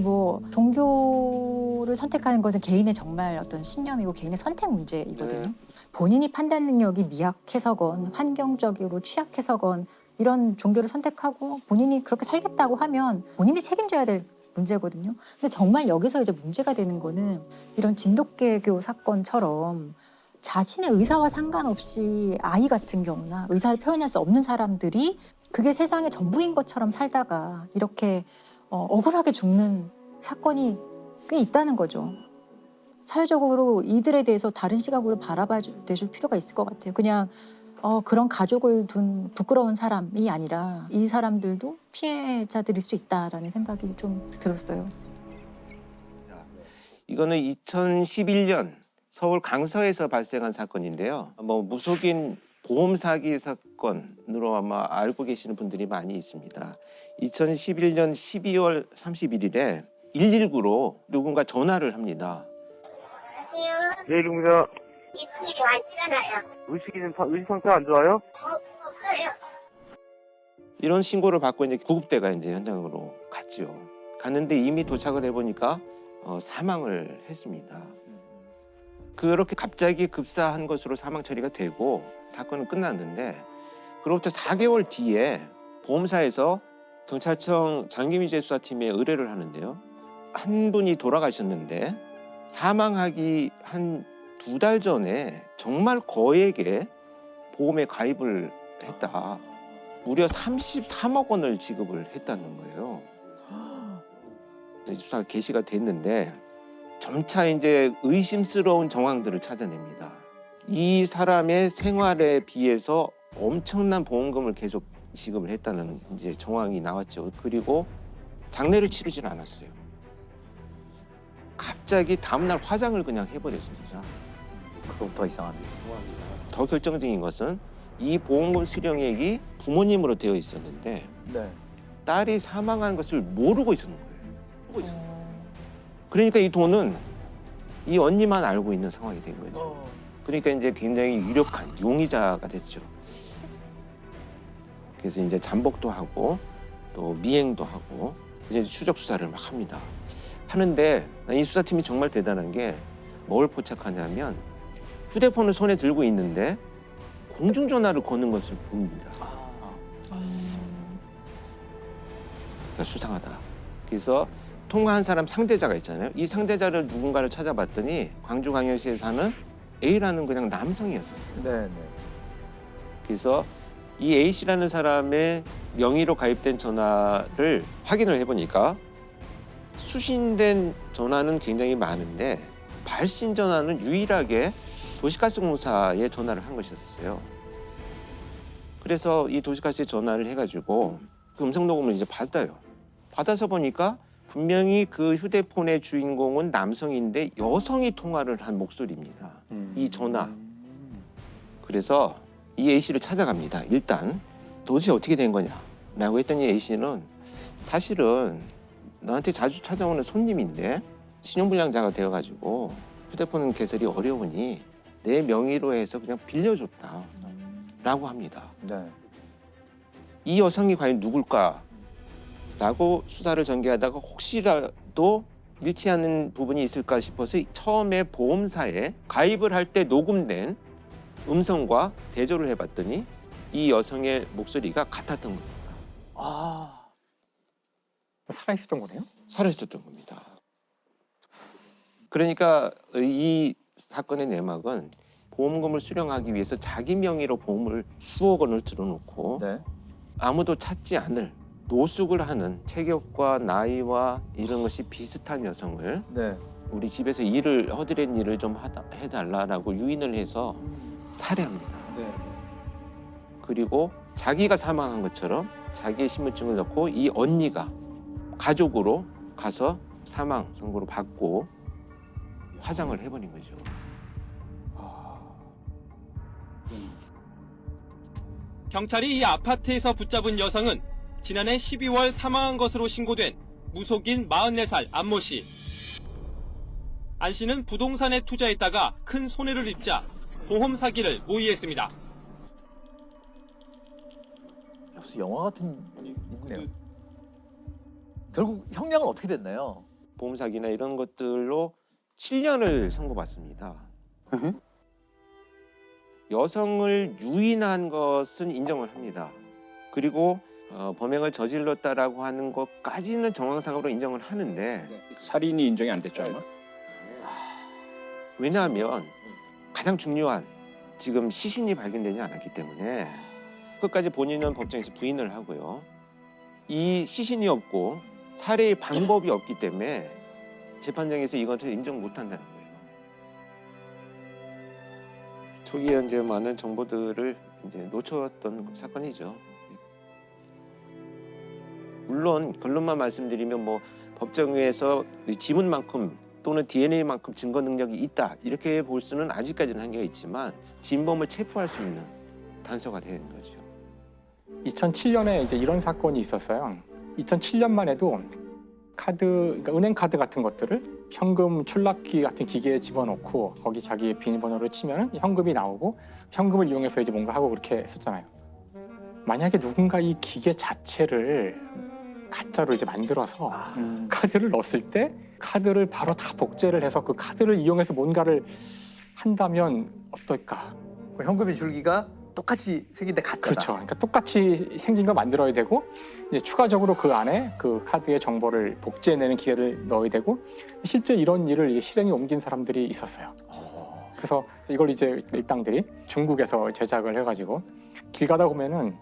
뭐 종교를 선택하는 것은 개인의 정말 어떤 신념이고 개인의 선택 문제이거든요. 본인이 판단 능력이 미약해서건 환경적으로 취약해서건 이런 종교를 선택하고 본인이 그렇게 살겠다고 하면 본인이 책임져야 될 문제거든요. 근데 정말 여기서 이제 문제가 되는 거는 이런 진돗개교 사건처럼 자신의 의사와 상관없이 아이 같은 경우나 의사를 표현할 수 없는 사람들이 그게 세상의 전부인 것처럼 살다가 이렇게 억울하게 죽는 사건이 꽤 있다는 거죠. 사회적으로 이들에 대해서 다른 시각으로 바라봐 줄 필요가 있을 것 같아요. 그냥 그런 가족을 둔 부끄러운 사람이 아니라 이 사람들도 피해자들일 수 있다라는 생각이 좀 들었어요. 이거는 2011년 서울 강서에서 발생한 사건인데요. 뭐 무속인 보험 사기 사건으로 아마 알고 계시는 분들이 많이 있습니다. 2011년 12월 31일에 119로 누군가 전화를 합니다. 네, 누구세요? 이분이 왔잖아요. 의식 상태 안 좋아요? 없어요. 이런 신고를 받고 이제 구급대가 이제 현장으로 갔죠. 갔는데 이미 도착을 해보니까 사망을 했습니다. 그렇게 갑자기 급사한 것으로 사망 처리가 되고 사건은 끝났는데, 그로부터 4개월 뒤에 보험사에서 경찰청 장기미제 수사팀에 의뢰를 하는데요. 한 분이 돌아가셨는데 사망하기 한 2달 전에 정말 거액의 보험에 가입을 했다. 무려 33억 원을 지급을 했다는 거예요. 수사가 개시가 됐는데 점차 이제 의심스러운 정황들을 찾아냅니다. 이 사람의 생활에 비해서 엄청난 보험금을 계속 지급을 했다는 이제 정황이 나왔죠. 그리고 장례를 치르지는 않았어요. 갑자기 다음날 화장을 그냥 해버렸습니다. 그럼 더 이상합니다. 더 결정적인 것은 이 보험금 수령액이 부모님으로 되어 있었는데 네. 딸이 사망한 것을 모르고 있었는 거예요. 그러니까 이 돈은 이 언니만 알고 있는 상황이 된 거죠. 그러니까 이제 굉장히 유력한 용의자가 됐죠. 그래서 이제 잠복도 하고 또 미행도 하고 이제 추적 수사를 막 합니다. 하는데 이 수사팀이 정말 대단한 게 뭘 포착하냐면 휴대폰을 손에 들고 있는데 공중전화를 거는 것을 봅니다. 그러니까 수상하다. 그래서 통화한 사람 상대자가 있잖아요. 이 상대자를 누군가를 찾아봤더니 광주광역시에 사는 A라는 그냥 남성이었어요. 네. 그래서 이 A씨라는 사람의 명의로 가입된 전화를 확인을 해보니까 수신된 전화는 굉장히 많은데 발신 전화는 유일하게 도시가스공사에 전화를 한 것이었어요. 그래서 이 도시가스에 전화를 해가지고 그 음성 녹음을 이제 받아요. 받아서 보니까 분명히 그 휴대폰의 주인공은 남성인데 여성이 통화를 한 목소리입니다. 이 전화. 그래서 이 A씨를 찾아갑니다. 일단 도대체 어떻게 된 거냐라고 했더니 A씨는 사실은 나한테 자주 찾아오는 손님인데 신용불량자가 되어가지고 휴대폰 개설이 어려우니 내 명의로 해서 그냥 빌려줬다라고 합니다. 네. 이 여성이 과연 누굴까라고 수사를 전개하다가 혹시라도 일치하는 부분이 있을까 싶어서 처음에 보험사에 가입을 할 때 녹음된 음성과 대조를 해봤더니 이 여성의 목소리가 같았던 겁니다. 살아있었던 거네요? 살아있었던 겁니다. 그러니까 이 사건의 내막은 보험금을 수령하기 위해서 자기 명의로 보험을 수억 원을 들어놓고 네. 아무도 찾지 않을 노숙을 하는 체격과 나이와 이런 것이 비슷한 여성을 네. 우리 집에서 일을 허드렛 일을 좀 해달라라고 유인을 해서 살해합니다. 네. 그리고 자기가 사망한 것처럼 자기의 신분증을 넣고 이 언니가 가족으로 가서 사망 선고를 받고 화장을 해버린 거죠. 경찰이 이 아파트에서 붙잡은 여성은 지난해 12월 사망한 것으로 신고된 무속인 44살 안모 씨. 안 씨는 부동산에 투자했다가 큰 손해를 입자 보험 사기를 모의했습니다. 무슨 영화 같은 있네요. 결국 형량은 어떻게 됐나요? 보험 사기나 이런 것들로 7년을 선고받습니다. 여성을 유인한 것은 인정을 합니다. 그리고 범행을 저질렀다라고 하는 것까지는 정황상으로 인정을 하는데 살인이 인정이 안 됐죠 아마? 왜냐하면 가장 중요한 지금 시신이 발견되지 않았기 때문에 끝까지 본인은 법정에서 부인을 하고요. 이 시신이 없고 살해의 방법이 없기 때문에 재판장에서 이것을 인정 못한다는 거예요. 초기에 이제 많은 정보들을 이제 놓쳤던 사건이죠. 물론 결론만 말씀드리면 뭐 법정에서 지문만큼 또는 DNA만큼 증거 능력이 있다 이렇게 볼 수는 아직까지는 한계가 있지만 진범을 체포할 수 있는 단서가 되는 거죠. 2007년에 이제 이런 사건이 있었어요. 2007년만 해도 그러니까 은행 카드 같은 것들을 현금 출납기 같은 기계에 집어넣고 거기 자기 비밀번호를 치면 현금이 나오고 현금을 이용해서 이제 뭔가 하고 그렇게 했었잖아요. 만약에 누군가 이 기계 자체를 가짜로 이제 만들어서 카드를 넣었을 때 카드를 바로 다 복제를 해서 그 카드를 이용해서 뭔가를 한다면 어떨까? 그 현금의 줄기가 똑같이 생긴데 가짜다. 그렇죠. 그러니까 똑같이 생긴 거 만들어야 되고 이제 추가적으로 그 안에 그 카드의 정보를 복제해내는 기계를 넣어야 되고 실제 이런 일을 이제 실행에 옮긴 사람들이 있었어요. 그래서 이걸 이제 일당들이 중국에서 제작을 해가지고 길 가다 보면은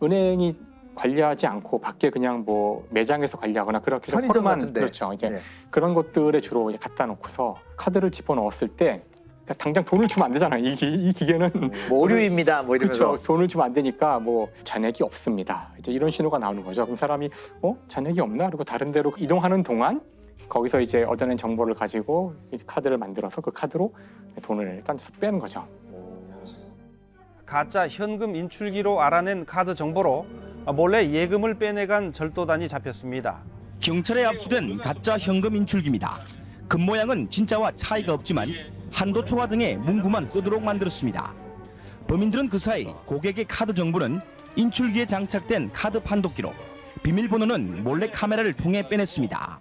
은행이 관리하지 않고 밖에 그냥 뭐 매장에서 관리하거나 그렇게 편의점 포함한 같은데. 그렇죠. 이제 네. 그런 것들에 주로 이제 갖다 놓고서 카드를 집어 넣었을 때 그러니까 당장 돈을 주면 안 되잖아요. 이 기계는 뭐 오류입니다. 뭐 이러면서. 그렇죠. 돈을 주면 안 되니까 뭐 잔액이 없습니다. 이제 이런 신호가 나오는 거죠. 그럼 사람이 잔액이 없나? 그리고 다른 데로 이동하는 동안 거기서 이제 얻어낸 정보를 가지고 이제 카드를 만들어서 그 카드로 돈을 딴 데서 빼는 거죠. 가짜 현금 인출기로 알아낸 카드 정보로 몰래 예금을 빼내간 절도단이 잡혔습니다. 경찰에 압수된 가짜 현금 인출기입니다. 금 모양은 진짜와 차이가 없지만 한도 초과 등의 문구만 뜨도록 만들었습니다. 범인들은 그 사이 고객의 카드 정보는 인출기에 장착된 카드 판독기로 비밀번호는 몰래 카메라를 통해 빼냈습니다.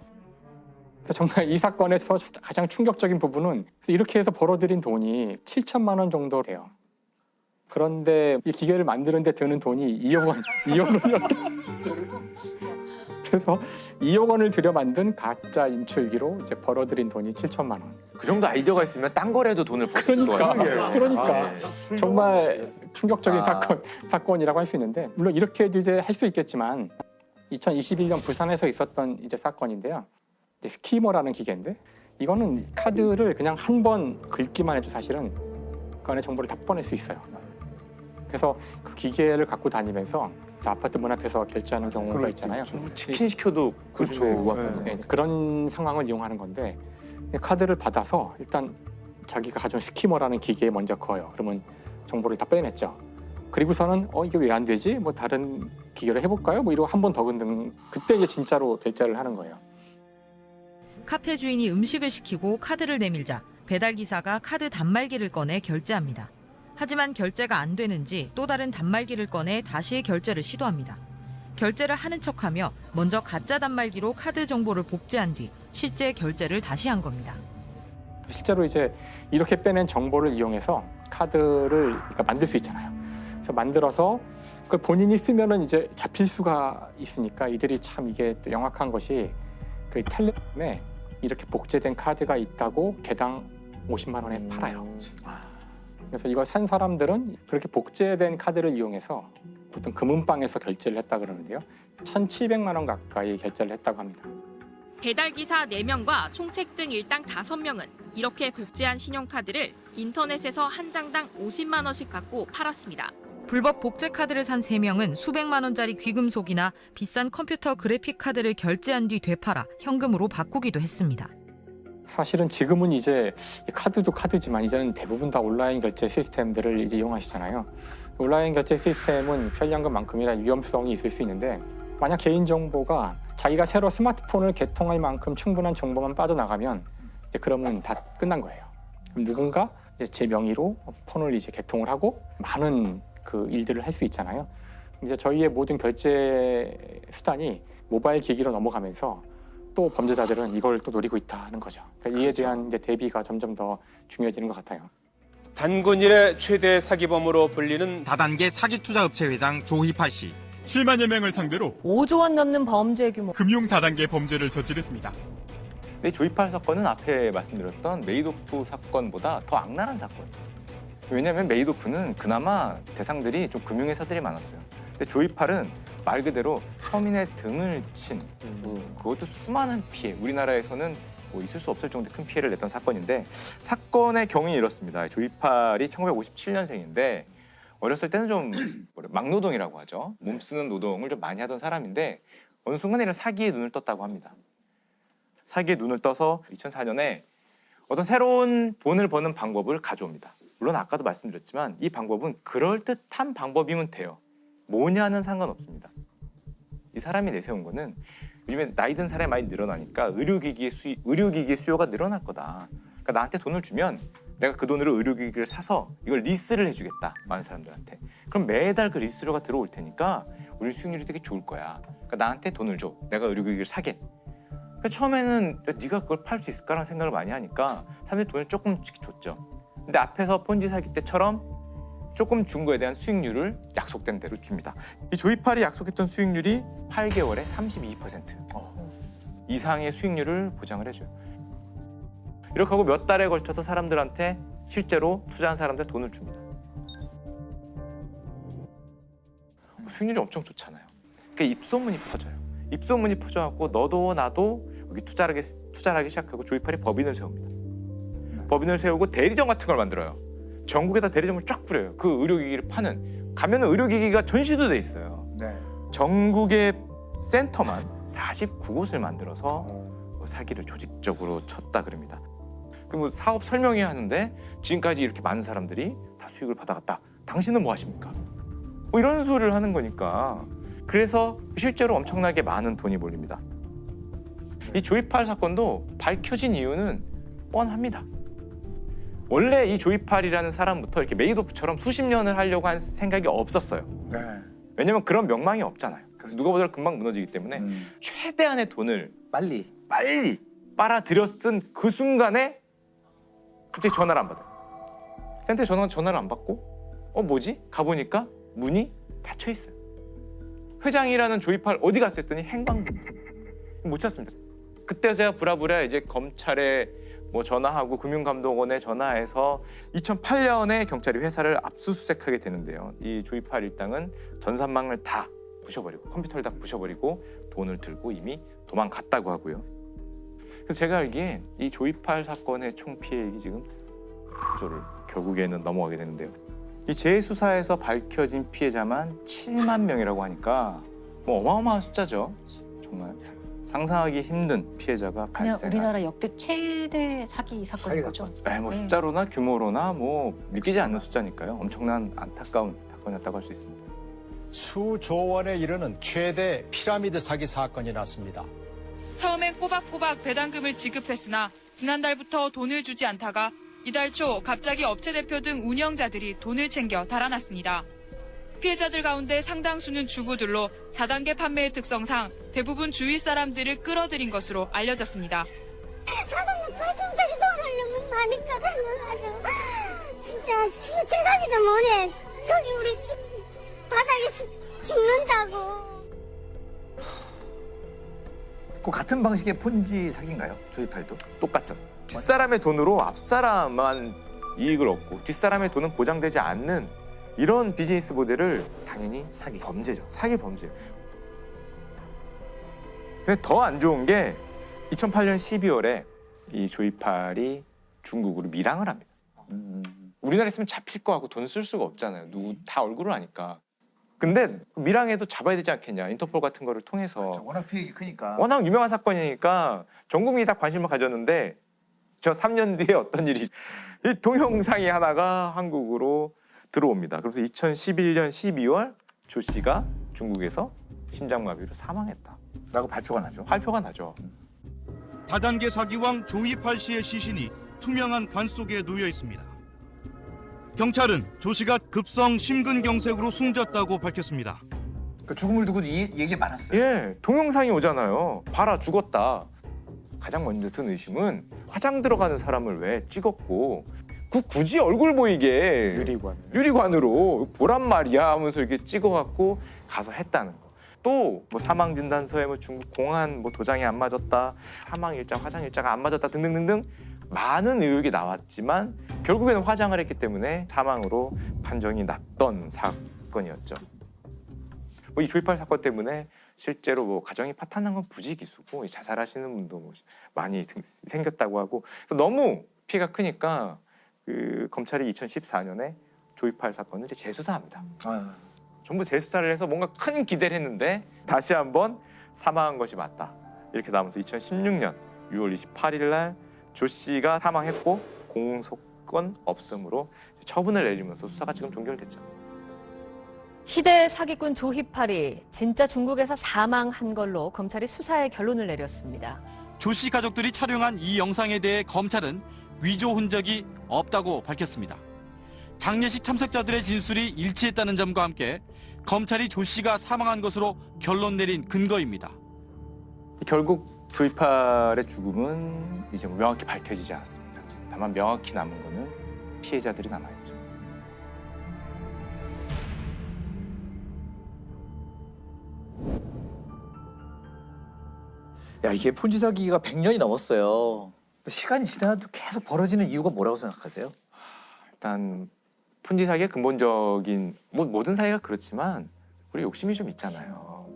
정말 이 사건에서 가장 충격적인 부분은 이렇게 해서 벌어들인 돈이 7천만 원 정도 돼요. 그런데 이 기계를 만드는 데 드는 돈이 2억 원이었다. 그래서 2억 원을 들여 만든 가짜 인출기로 이제 벌어들인 돈이 7천만 원. 그 정도 아이디어가 있으면 딴 거라도 돈을 벌 수 있을 것 같아요. 그러니까 정말 충격적인 사건이라고 할 수 있는데 물론 이렇게도 이제 할 수 있겠지만 2021년 부산에서 있었던 이제 사건인데요. 스키머라는 기계인데 이거는 카드를 그냥 한 번 긁기만 해도 사실은 그 안에 정보를 다 뽑아낼 수 있어요. 그래서 그 기계를 갖고 다니면서 아파트 문 앞에서 결제하는 경우가 있잖아요. 치킨 시켜도 그렇죠. 네, 그런 상황을 이용하는 건데 카드를 받아서 일단 자기가 가져온 스키머라는 기계에 먼저 거요. 그러면 정보를 다 빼냈죠. 그리고서는 이게 왜 안 되지? 뭐 다른 기계로 해볼까요? 뭐 이러고 한 번 더 긁는 그때 이제 진짜로 결제를 하는 거예요. 카페 주인이 음식을 시키고 카드를 내밀자 배달 기사가 카드 단말기를 꺼내 결제합니다. 하지만 결제가 안 되는지 또 다른 단말기를 꺼내 다시 결제를 시도합니다. 결제를 하는 척하며 먼저 가짜 단말기로 카드 정보를 복제한 뒤 실제 결제를 다시 한 겁니다. 실제로 이제 이렇게 빼낸 정보를 이용해서 카드를 만들 수 있잖아요. 그래서 만들어서 그걸 본인이 쓰면은 이제 잡힐 수가 있으니까 이들이 참 이게 또 영악한 것이 그 텔레그램에 이렇게 복제된 카드가 있다고 개당 50만 원에 팔아요. 그래서 이걸 산 사람들은 그렇게 복제된 카드를 이용해서 보통 금은방에서 결제를 했다 그러는데요. 1,700만 원 가까이 결제를 했다고 합니다. 배달기사 4명과 총책 등 일당 5명은 이렇게 복제한 신용카드를 인터넷에서 한 장당 50만 원씩 받고 팔았습니다. 불법 복제 카드를 산 3명은 수백만 원짜리 귀금속이나 비싼 컴퓨터 그래픽 카드를 결제한 뒤 되팔아 현금으로 바꾸기도 했습니다. 사실은 지금은 이제 카드도 카드지만 이제는 대부분 다 온라인 결제 시스템들을 이제 이용하시잖아요. 온라인 결제 시스템은 편리한 것만큼이나 위험성이 있을 수 있는데 만약 개인정보가 자기가 새로 스마트폰을 개통할 만큼 충분한 정보만 빠져나가면 이제 그러면 다 끝난 거예요. 그럼 누군가 이제 제 명의로 폰을 이제 개통을 하고 많은 그 일들을 할 수 있잖아요. 이제 저희의 모든 결제 수단이 모바일 기기로 넘어가면서 또 범죄자들은 이걸 또 노리고 있다는 거죠. 그러니까 이에 대한 이제 대비가 점점 더 중요해지는 것 같아요. 단군 일의 최대 사기범으로 불리는 다단계 사기투자업체 회장 조희팔 씨. 7만여 명을 상대로 5조 원 넘는 범죄 규모 금융 다단계 범죄를 저질렀습니다. 근데 조이팔 사건은 앞에 말씀드렸던 메이도프 사건보다 더 악랄한 사건이에요. 왜냐하면 메이도프는 그나마 대상들이 좀 금융회사들이 많았어요. 근데 조이팔은 말 그대로 서민의 등을 친 그것도 수많은 피해, 우리나라에서는 뭐 있을 수 없을 정도의 큰 피해를 냈던 사건인데 사건의 경위는 이렇습니다. 조이팔이 1957년생인데 어렸을 때는 좀 막노동이라고 하죠. 몸 쓰는 노동을 좀 많이 하던 사람인데 어느 순간에 이런 사기에 눈을 떴다고 합니다. 사기에 눈을 떠서 2004년에 어떤 새로운 돈을 버는 방법을 가져옵니다. 물론 아까도 말씀드렸지만 이 방법은 그럴듯한 방법이면 돼요. 뭐냐는 상관없습니다. 이 사람이 내세운 거는 요즘에 나이 든 사람이 많이 늘어나니까 의료기기의 수요가 늘어날 거다. 그러니까 나한테 돈을 주면 내가 그 돈으로 의료기기를 사서 이걸 리스를 해주겠다. 많은 사람들한테. 그럼 매달 그 리스료가 들어올 테니까 우리 수익률이 되게 좋을 거야. 그러니까 나한테 돈을 줘. 내가 의료기기를 사게. 그래서 처음에는 네가 그걸 팔 수 있을까라는 생각을 많이 하니까 사람들이 돈을 조금씩 줬죠. 근데 앞에서 폰지 사기 때처럼 조금 준 거에 대한 수익률을 약속된 대로 줍니다. 이 조이팔이 약속했던 수익률이 8개월에 32% 이상의 수익률을 보장을 해줘요. 이렇게 하고 몇 달에 걸쳐서 사람들한테 실제로 투자한 사람들 돈을 줍니다. 수익률이 엄청 좋잖아요. 그러니까 입소문이 퍼져요. 입소문이 퍼져갖고 너도 나도 여기 투자를 하기 시작하고 조이팔이 법인을 세웁니다. 법인을 세우고 대리점 같은 걸 만들어요. 전국에다 대리점을 쫙 뿌려요. 그 의료기기를 파는. 가면은 의료기기가 전시도 돼 있어요. 네. 전국의 센터만 49곳을 만들어서 사기를 조직적으로 쳤다 그럽니다. 그리고 사업 설명해야 하는데 지금까지 이렇게 많은 사람들이 다 수익을 받아갔다. 당신은 뭐 하십니까? 뭐 이런 소리를 하는 거니까. 그래서 실제로 엄청나게 많은 돈이 몰립니다. 이 조이팔 사건도 밝혀진 이유는 뻔합니다. 원래 이 조이팔이라는 사람부터 이렇게 메이도프처럼 수십 년을 하려고 한 생각이 없었어요. 네. 왜냐면 그런 명망이 없잖아요. 누가 보더라도 금방 무너지기 때문에 최대한의 돈을 빨리 빨아들여 쓴 그 순간에 갑자기 전화를 안 받아요. 센터에 전화를 안 받고 뭐지? 가보니까 문이 닫혀 있어요. 회장이라는 조이팔 어디 갔어 했더니 행방도 못 찾습니다. 그때서야 부랴부랴 이제 검찰에 뭐 전화하고 금융감독원에 전화해서 2008년에 경찰이 회사를 압수수색하게 되는데요. 이 조이팔 일당은 전산망을 다 부셔버리고 컴퓨터를 다 부셔버리고 돈을 들고 이미 도망갔다고 하고요. 그래서 제가 알기에 이 조이팔 사건의 총 피해액이 지금 1조를 결국에는 넘어가게 되는데요. 이 재수사에서 밝혀진 피해자만 7만 명이라고 하니까 뭐 어마어마한 숫자죠. 정말 상상하기 힘든 피해자가 그냥 발생한. 우리나라 역대 최대 사기 사건인 거죠. 뭐 숫자로나 규모로나 뭐 믿기지 않는 숫자니까요. 엄청난 안타까운 사건이었다고 할 수 있습니다. 수조 원에 이르는 최대 피라미드 사기 사건이 났습니다. 처음엔 꼬박꼬박 배당금을 지급했으나 지난달부터 돈을 주지 않다가 이달 초 갑자기 업체 대표 등 운영자들이 돈을 챙겨 달아났습니다. 피해자들 가운데 상당수는 주부들로 다단계 판매의 특성상 대부분 주위 사람들을 끌어들인 것으로 알려졌습니다. 사장님 발전까지 돈을 너무 많이 끌어넣어가지고 진짜 집에 들어가지도 못해. 여기 우리 집 바닥에서 죽는다고. 그 같은 방식의 폰지 사기인가요? 조이팔도? 똑같죠. 뒷사람의 돈으로 앞사람만 이익을 얻고 뒷사람의 돈은 보장되지 않는 이런 비즈니스 모델을 당연히 사기 범죄죠. 사기 범죄. 근데 더 안 좋은 게 2008년 12월에 이 조이팔이 중국으로 밀항을 합니다. 우리나라에 있으면 잡힐 거 하고 돈 쓸 수가 없잖아요. 누구 다 얼굴을 아니까. 근데 밀항에도 잡아야 되지 않겠냐. 인터폴 같은 거를 통해서. 그렇죠. 워낙 피해가 크니까. 워낙 유명한 사건이니까 전 국민이 다 관심을 가졌는데 저 3년 뒤에 어떤 일이 이 동영상이 하나가 한국으로 들어옵니다. 그래서 2011년 12월 조 씨가 중국에서 심장마비로 사망했다라고 발표가 나죠. 다단계 사기왕 조이팔 씨의 시신이 투명한 관 속에 놓여 있습니다. 경찰은 조 씨가 급성 심근경색으로 숨졌다고 밝혔습니다. 그 죽음을 두고도 얘기 많았어요. 예, 동영상이 오잖아요. 봐라, 죽었다. 가장 먼저 든 의심은 화장 들어가는 사람을 왜 찍었고 굳이 얼굴 보이게 유리관으로 보란 말이야 하면서 이렇게 찍어갖고 가서 했다는 거. 또 뭐 사망 진단서에 뭐 중국 공안 뭐 도장이 안 맞았다, 사망 일자, 화장 일자가 안 맞았다 등등등등 많은 의혹이 나왔지만 결국에는 화장을 했기 때문에 사망으로 판정이 났던 사건이었죠. 뭐 이 조이팔 사건 때문에 실제로 뭐 가정이 파탄난 건 부지기수고 자살하시는 분도 뭐 많이 생겼다고 하고 너무 피해가 크니까 그 검찰이 2014년에 조이팔 사건을 이제 재수사합니다. 전부 재수사를 해서 뭔가 큰 기대를 했는데 다시 한번 사망한 것이 맞다. 이렇게 나오면서 2016년 6월 28일 날 조 씨가 사망했고 공소권 없음으로 처분을 내리면서 수사가 지금 종결됐죠. 희대 사기꾼 조희팔이 진짜 중국에서 사망한 걸로 검찰이 수사의 결론을 내렸습니다. 조 씨 가족들이 촬영한 이 영상에 대해 검찰은 위조 흔적이 없다고 밝혔습니다. 장례식 참석자들의 진술이 일치했다는 점과 함께 검찰이 조 씨가 사망한 것으로 결론 내린 근거입니다. 결국 조이팔의 죽음은 이제 명확히 밝혀지지 않았습니다. 다만 명확히 남은 거는 피해자들이 남아있죠. 야, 이게 폰지 사기가 100년이 넘었어요. 시간이 지나도 계속 벌어지는 이유가 뭐라고 생각하세요? 일단 폰지 사기의 근본적인 모든 사기가 그렇지만 우리 욕심이 좀 있잖아요.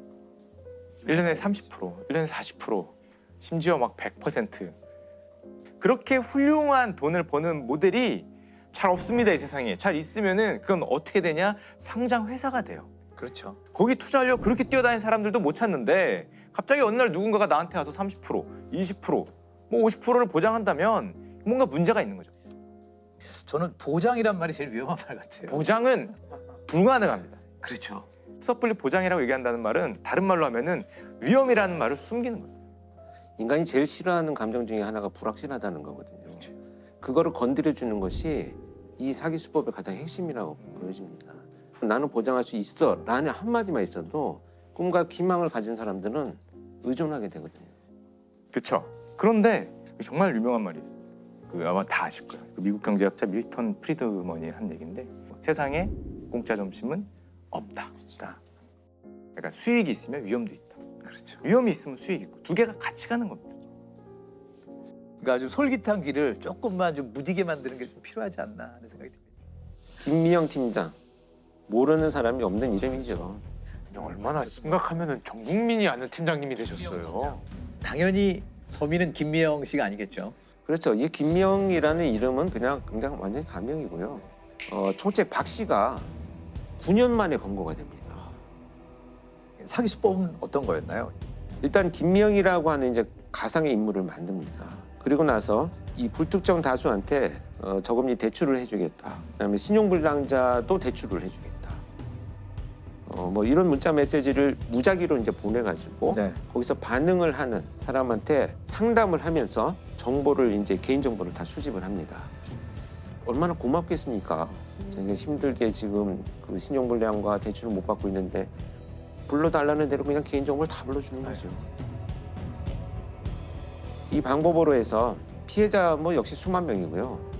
1년에 30%, 1년에 40%, 심지어 막 100%. 그렇게 훌륭한 돈을 버는 모델이 잘 없습니다, 이 세상에. 잘 있으면은 그건 어떻게 되냐? 상장 회사가 돼요. 그렇죠. 거기 투자하려고 그렇게 뛰어다니는 사람들도 못 찾는데 갑자기 어느 날 누군가가 나한테 와서 30%, 20%, 뭐 50%를 보장한다면 뭔가 문제가 있는 거죠. 저는 보장이란 말이 제일 위험한 말 같아요. 보장은 불가능합니다. 그렇죠. 섣불리 보장이라고 얘기한다는 말은 다른 말로 하면은 위험이라는 말을 숨기는 거예요. 인간이 제일 싫어하는 감정 중에 하나가 불확실하다는 거거든요. 그거를 건드려주는 것이 이 사기 수법의 가장 핵심이라고 보여집니다. 나는 보장할 수 있어 라는 한마디만 있어도 꿈과 희망을 가진 사람들은 의존하게 되거든요. 그렇죠. 그런데 정말 유명한 말이 있어요. 아마 다 아실 거예요. 미국 경제학자 밀턴 프리드먼이 한 얘기인데 세상에 공짜 점심은 없다. 그러니까 수익이 있으면 위험도 있다. 그렇죠. 위험이 있으면 수익이 있고 두 개가 같이 가는 겁니다. 그러니까 좀 솔깃한 길을 조금만 좀 무디게 만드는 게 좀 필요하지 않나 하는 생각이 듭니다. 김미영 팀장, 모르는 사람이 없는 이름이죠. 얼마나 심각하면은 전 국민이 아는 팀장님이 되셨어요. 당연히 범인은 김미영 씨가 아니겠죠. 그렇죠. 이 김미영이라는 이름은 그냥 완전히 가명이고요. 총책 박 씨가 9년 만에 검거가 됩니다. 사기 수법은 어떤 거였나요? 일단 김미영이라고 하는 이제 가상의 인물을 만듭니다. 그리고 나서 이 불특정 다수한테 저금리 대출을 해주겠다. 그다음에 신용불량자도 대출을 해주겠다. 뭐 이런 문자 메시지를 무작위로 이제 보내가지고 거기서 반응을 하는 사람한테 상담을 하면서 정보를 이제 개인 정보를 다 수집을 합니다. 얼마나 고맙겠습니까? 자기가 힘들게 지금 그 신용불량과 대출을 못 받고 있는데 불러달라는 대로 그냥 개인 정보를 다 불러주는 거죠. 이 방법으로 해서 피해자 뭐 역시 수만 명이고요.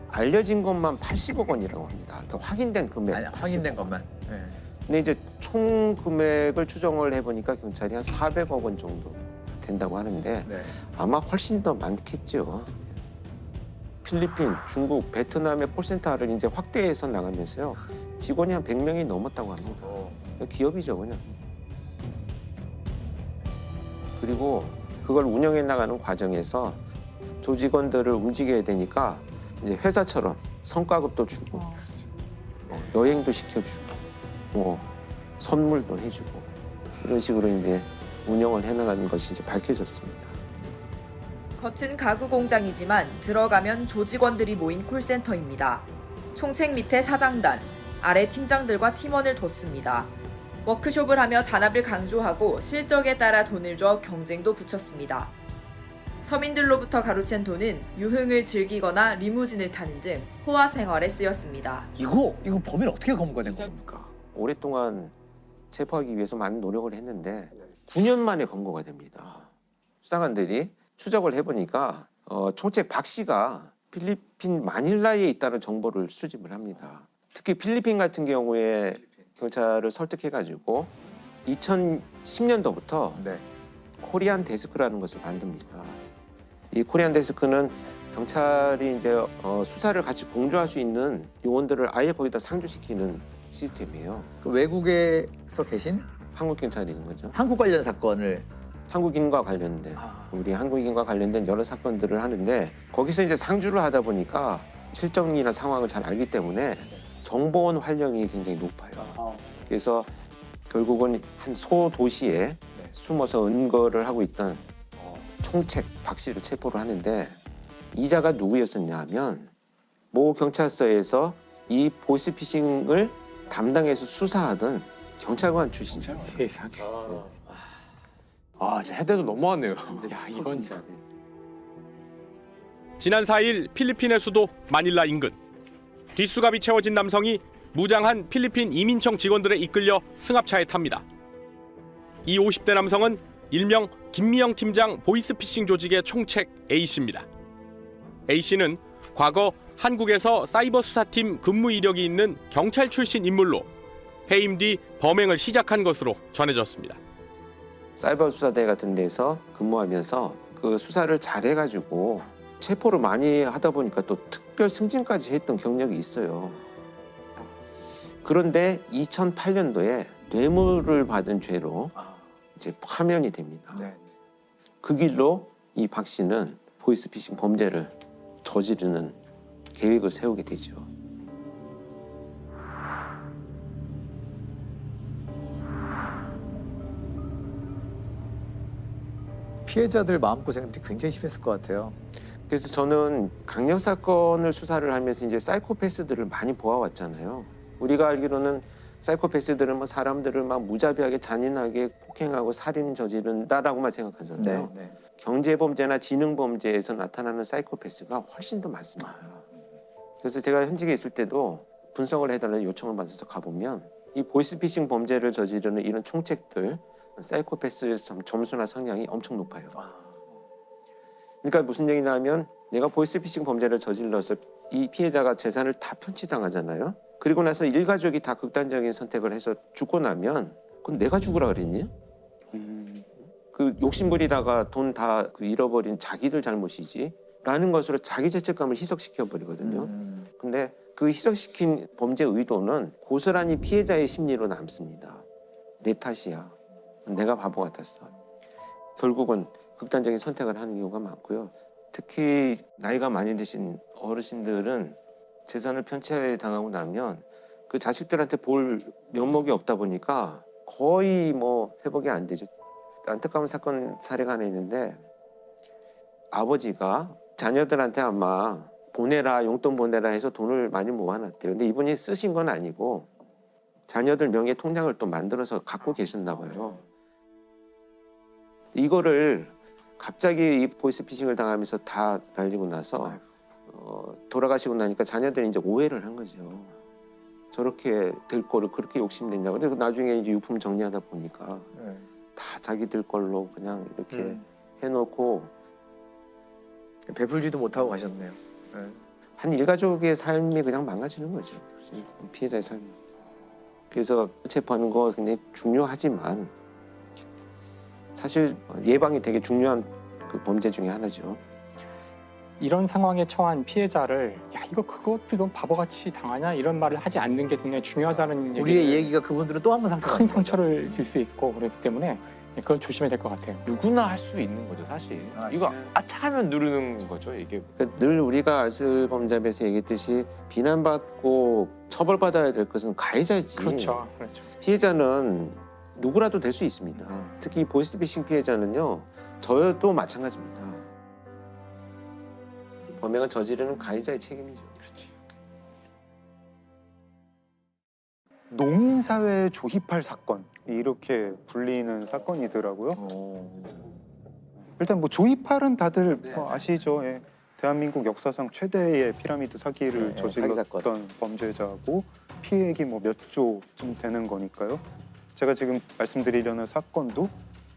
알려진 것만 80억 원이라고 합니다. 그러니까 확인된 금액. 확인된 것만. 네. 근데 이제 총 금액을 추정을 해보니까 경찰이 한 400억 원 정도 된다고 하는데 아마 훨씬 더 많겠죠. 필리핀, 중국, 베트남의 콜센터를 이제 확대해서 나가면서요. 직원이 한 100명이 넘었다고 합니다. 기업이죠, 그냥. 그리고 그걸 운영해 나가는 과정에서 조직원들을 움직여야 되니까 이제 회사처럼 성과급도 주고 여행도 시켜주고 선물도 해주고 이런 식으로 이제 운영을 해나가는 것이 이제 밝혀졌습니다. 겉은 가구 공장이지만 들어가면 조직원들이 모인 콜센터입니다. 총책 밑에 사장단, 아래 팀장들과 팀원을 뒀습니다. 워크숍을 하며 단합을 강조하고 실적에 따라 돈을 줘 경쟁도 붙였습니다. 서민들로부터 가로챈 돈은 유흥을 즐기거나 리무진을 타는 등 호화 생활에 쓰였습니다. 이거 범인 어떻게 검거된 겁니까? 오랫동안 체포하기 위해서 많은 노력을 했는데 9년 만에 검거가 됩니다. 수사관들이 추적을 해보니까 총책 박 씨가 필리핀 마닐라에 있다는 정보를 수집을 합니다. 특히 필리핀 같은 경우에 경찰을 설득해가지고 2010년도부터 코리안 데스크라는 것을 만듭니다. 이 코리안 데스크는 경찰이 이제 수사를 같이 공조할 수 있는 요원들을 아예 거기다 상주시키는 시스템이에요. 그 외국에서 계신 한국 경찰인 거죠. 한국 관련 사건을 한국인과 관련된 우리 한국인과 관련된 여러 사건들을 하는데 거기서 이제 상주를 하다 보니까 실정이나 상황을 잘 알기 때문에 정보원 활용이 굉장히 높아요. 그래서 결국은 한 소도시에 숨어서 은거를 하고 있던 총책 박 씨를 체포를 하는데 이자가 누구였었냐 하면 모 경찰서에서 이 보이스피싱을 담당해서 수사하던 경찰관 출신이에요. 세상에. 진짜 해대도 너무하네요. 야, 이건 진짜. 지난 4일 필리핀의 수도 마닐라 인근. 뒷수갑이 채워진 남성이 무장한 필리핀 이민청 직원들에 이끌려 승합차에 탑니다. 이 50대 남성은 일명 김미영 팀장 보이스피싱 조직의 총책 A씨입니다. A씨는 과거 한국에서 사이버 수사팀 근무 이력이 있는 경찰 출신 인물로 해임 뒤 범행을 시작한 것으로 전해졌습니다. 사이버 수사대 같은 데서 근무하면서 그 수사를 잘해가지고 체포를 많이 하다 보니까 또 특별 승진까지 했던 경력이 있어요. 그런데 2008년도에 뇌물을 받은 죄로 이제 파면이 됩니다. 그 길로 이 박 씨는 보이스피싱 범죄를 저지르는 계획을 세우게 되죠. 피해자들 마음고생들이 굉장히 심했을 것 같아요. 그래서 저는 강력 사건을 수사를 하면서 이제 사이코패스들을 많이 보아왔잖아요. 우리가 알기로는 사이코패스들은 뭐 사람들을 막 무자비하게 잔인하게 폭행하고 살인 저지른다라고만 생각하잖아요. 경제범죄나 지능범죄에서 나타나는 사이코패스가 훨씬 더 많습니다. 그래서 제가 현직에 있을 때도 분석을 해달라는 요청을 받아서 가보면 이 보이스피싱 범죄를 저지르는 이런 총책들 사이코패스 점수나 성향이 엄청 높아요. 그러니까 무슨 얘기냐면 내가 보이스피싱 범죄를 저질러서 이 피해자가 재산을 다 편취당하잖아요. 그리고 나서 일가족이 다 극단적인 선택을 해서 죽고 나면 그건 내가 죽으라 그랬니? 그 욕심부리다가 돈 다 잃어버린 자기들 잘못이지 라는 것으로 자기 죄책감을 희석시켜 버리거든요. 근데 그 희석시킨 범죄 의도는 고스란히 피해자의 심리로 남습니다. 내 탓이야. 내가 바보 같았어. 결국은 극단적인 선택을 하는 경우가 많고요. 특히 나이가 많이 드신 어르신들은 재산을 편취당하고 나면 그 자식들한테 볼 면목이 없다 보니까 거의 뭐 회복이 안 되죠. 안타까운 사건 사례가 하나 있는데 아버지가 자녀들한테 아마 보내라, 용돈 보내라 해서 돈을 많이 모아놨대요. 근데 이분이 쓰신 건 아니고 자녀들 명의 통장을 또 만들어서 갖고 계셨나 봐요. 이거를 갑자기 이 보이스피싱을 당하면서 다 날리고 나서 돌아가시고 나니까 자녀들이 이제 오해를 한 거죠. 저렇게 될 거를 그렇게 욕심냈냐고. 근데 나중에 이제 유품 정리하다 보니까 다 자기들 걸로 그냥 이렇게 해놓고 배불지도 못하고 가셨네요. 한 일가족의 삶이 그냥 망가지는 거죠. 피해자의 삶이. 그래서 체포하는 거 굉장히 중요하지만 사실 예방이 되게 중요한 그 범죄 중에 하나죠. 이런 상황에 처한 피해자를 야 이거 그것도 좀 바보같이 당하냐 이런 말을 하지 않는 게 굉장히 중요하다는 우리의 얘기가 그분들은 또 한 번 큰 상처를 줄 수 있고 그렇기 때문에 그걸 조심해야 될 것 같아요. 누구나 할 수 있는 거죠, 사실. 이거 아차하면 누르는 거죠, 이게. 그러니까 늘 우리가 알쓸범잡에서 얘기했듯이 비난받고 처벌받아야 될 것은 가해자지. 그렇죠. 피해자는 누구라도 될 수 있습니다. 특히 보이스피싱 피해자는요, 저도 마찬가지입니다. 범행을 저지르는 가해자의 책임이죠. 농인사회 조힙할 사건 이렇게 불리는 사건이더라고요. 일단 뭐 조이팔은 다들 뭐 아시죠? 예. 대한민국 역사상 최대의 피라미드 사기를 저질렀던 범죄자고 피해액이 뭐 몇 조쯤 되는 거니까요. 제가 지금 말씀드리려는 사건도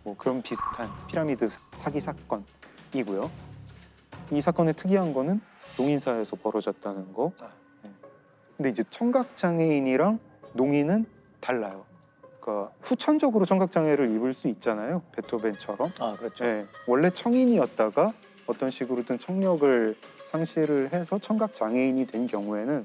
뭐 그런 비슷한 피라미드 사기 사건이고요. 이 사건의 특이한 거는 농인사회에서 벌어졌다는 거. 근데 이제 청각장애인이랑 농인은 달라요. 그러니까 후천적으로 청각장애를 입을 수 있잖아요. 베토벤처럼. 아, 그렇죠. 네, 원래 청인이었다가 어떤 식으로든 청력을 상실을 해서 청각장애인이 된 경우에는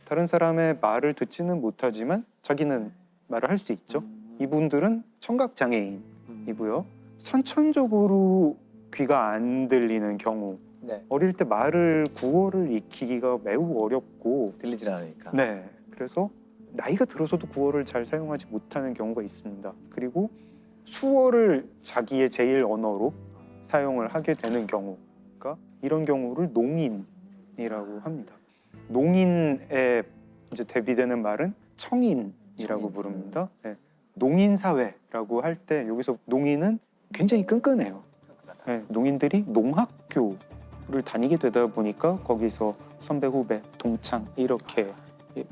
다른 사람의 말을 듣지는 못하지만 자기는 말을 할 수 있죠. 이분들은 청각장애인이고요. 선천적으로 귀가 안 들리는 경우, 네. 어릴 때 말을 구어를 익히기가 매우 어렵고 들리질 않으니까. 네, 그래서 나이가 들어서도 구어를 잘 사용하지 못하는 경우가 있습니다. 그리고 수어를 자기의 제일 언어로 사용을 하게 되는 경우가 이런 경우를 농인이라고 합니다. 농인에 이제 대비되는 말은 청인이라고 부릅니다. 네. 농인사회라고 할 때 여기서 농인은 굉장히 끈끈해요. 네, 농인들이 농학교를 다니게 되다 보니까 거기서 선배, 후배, 동창 이렇게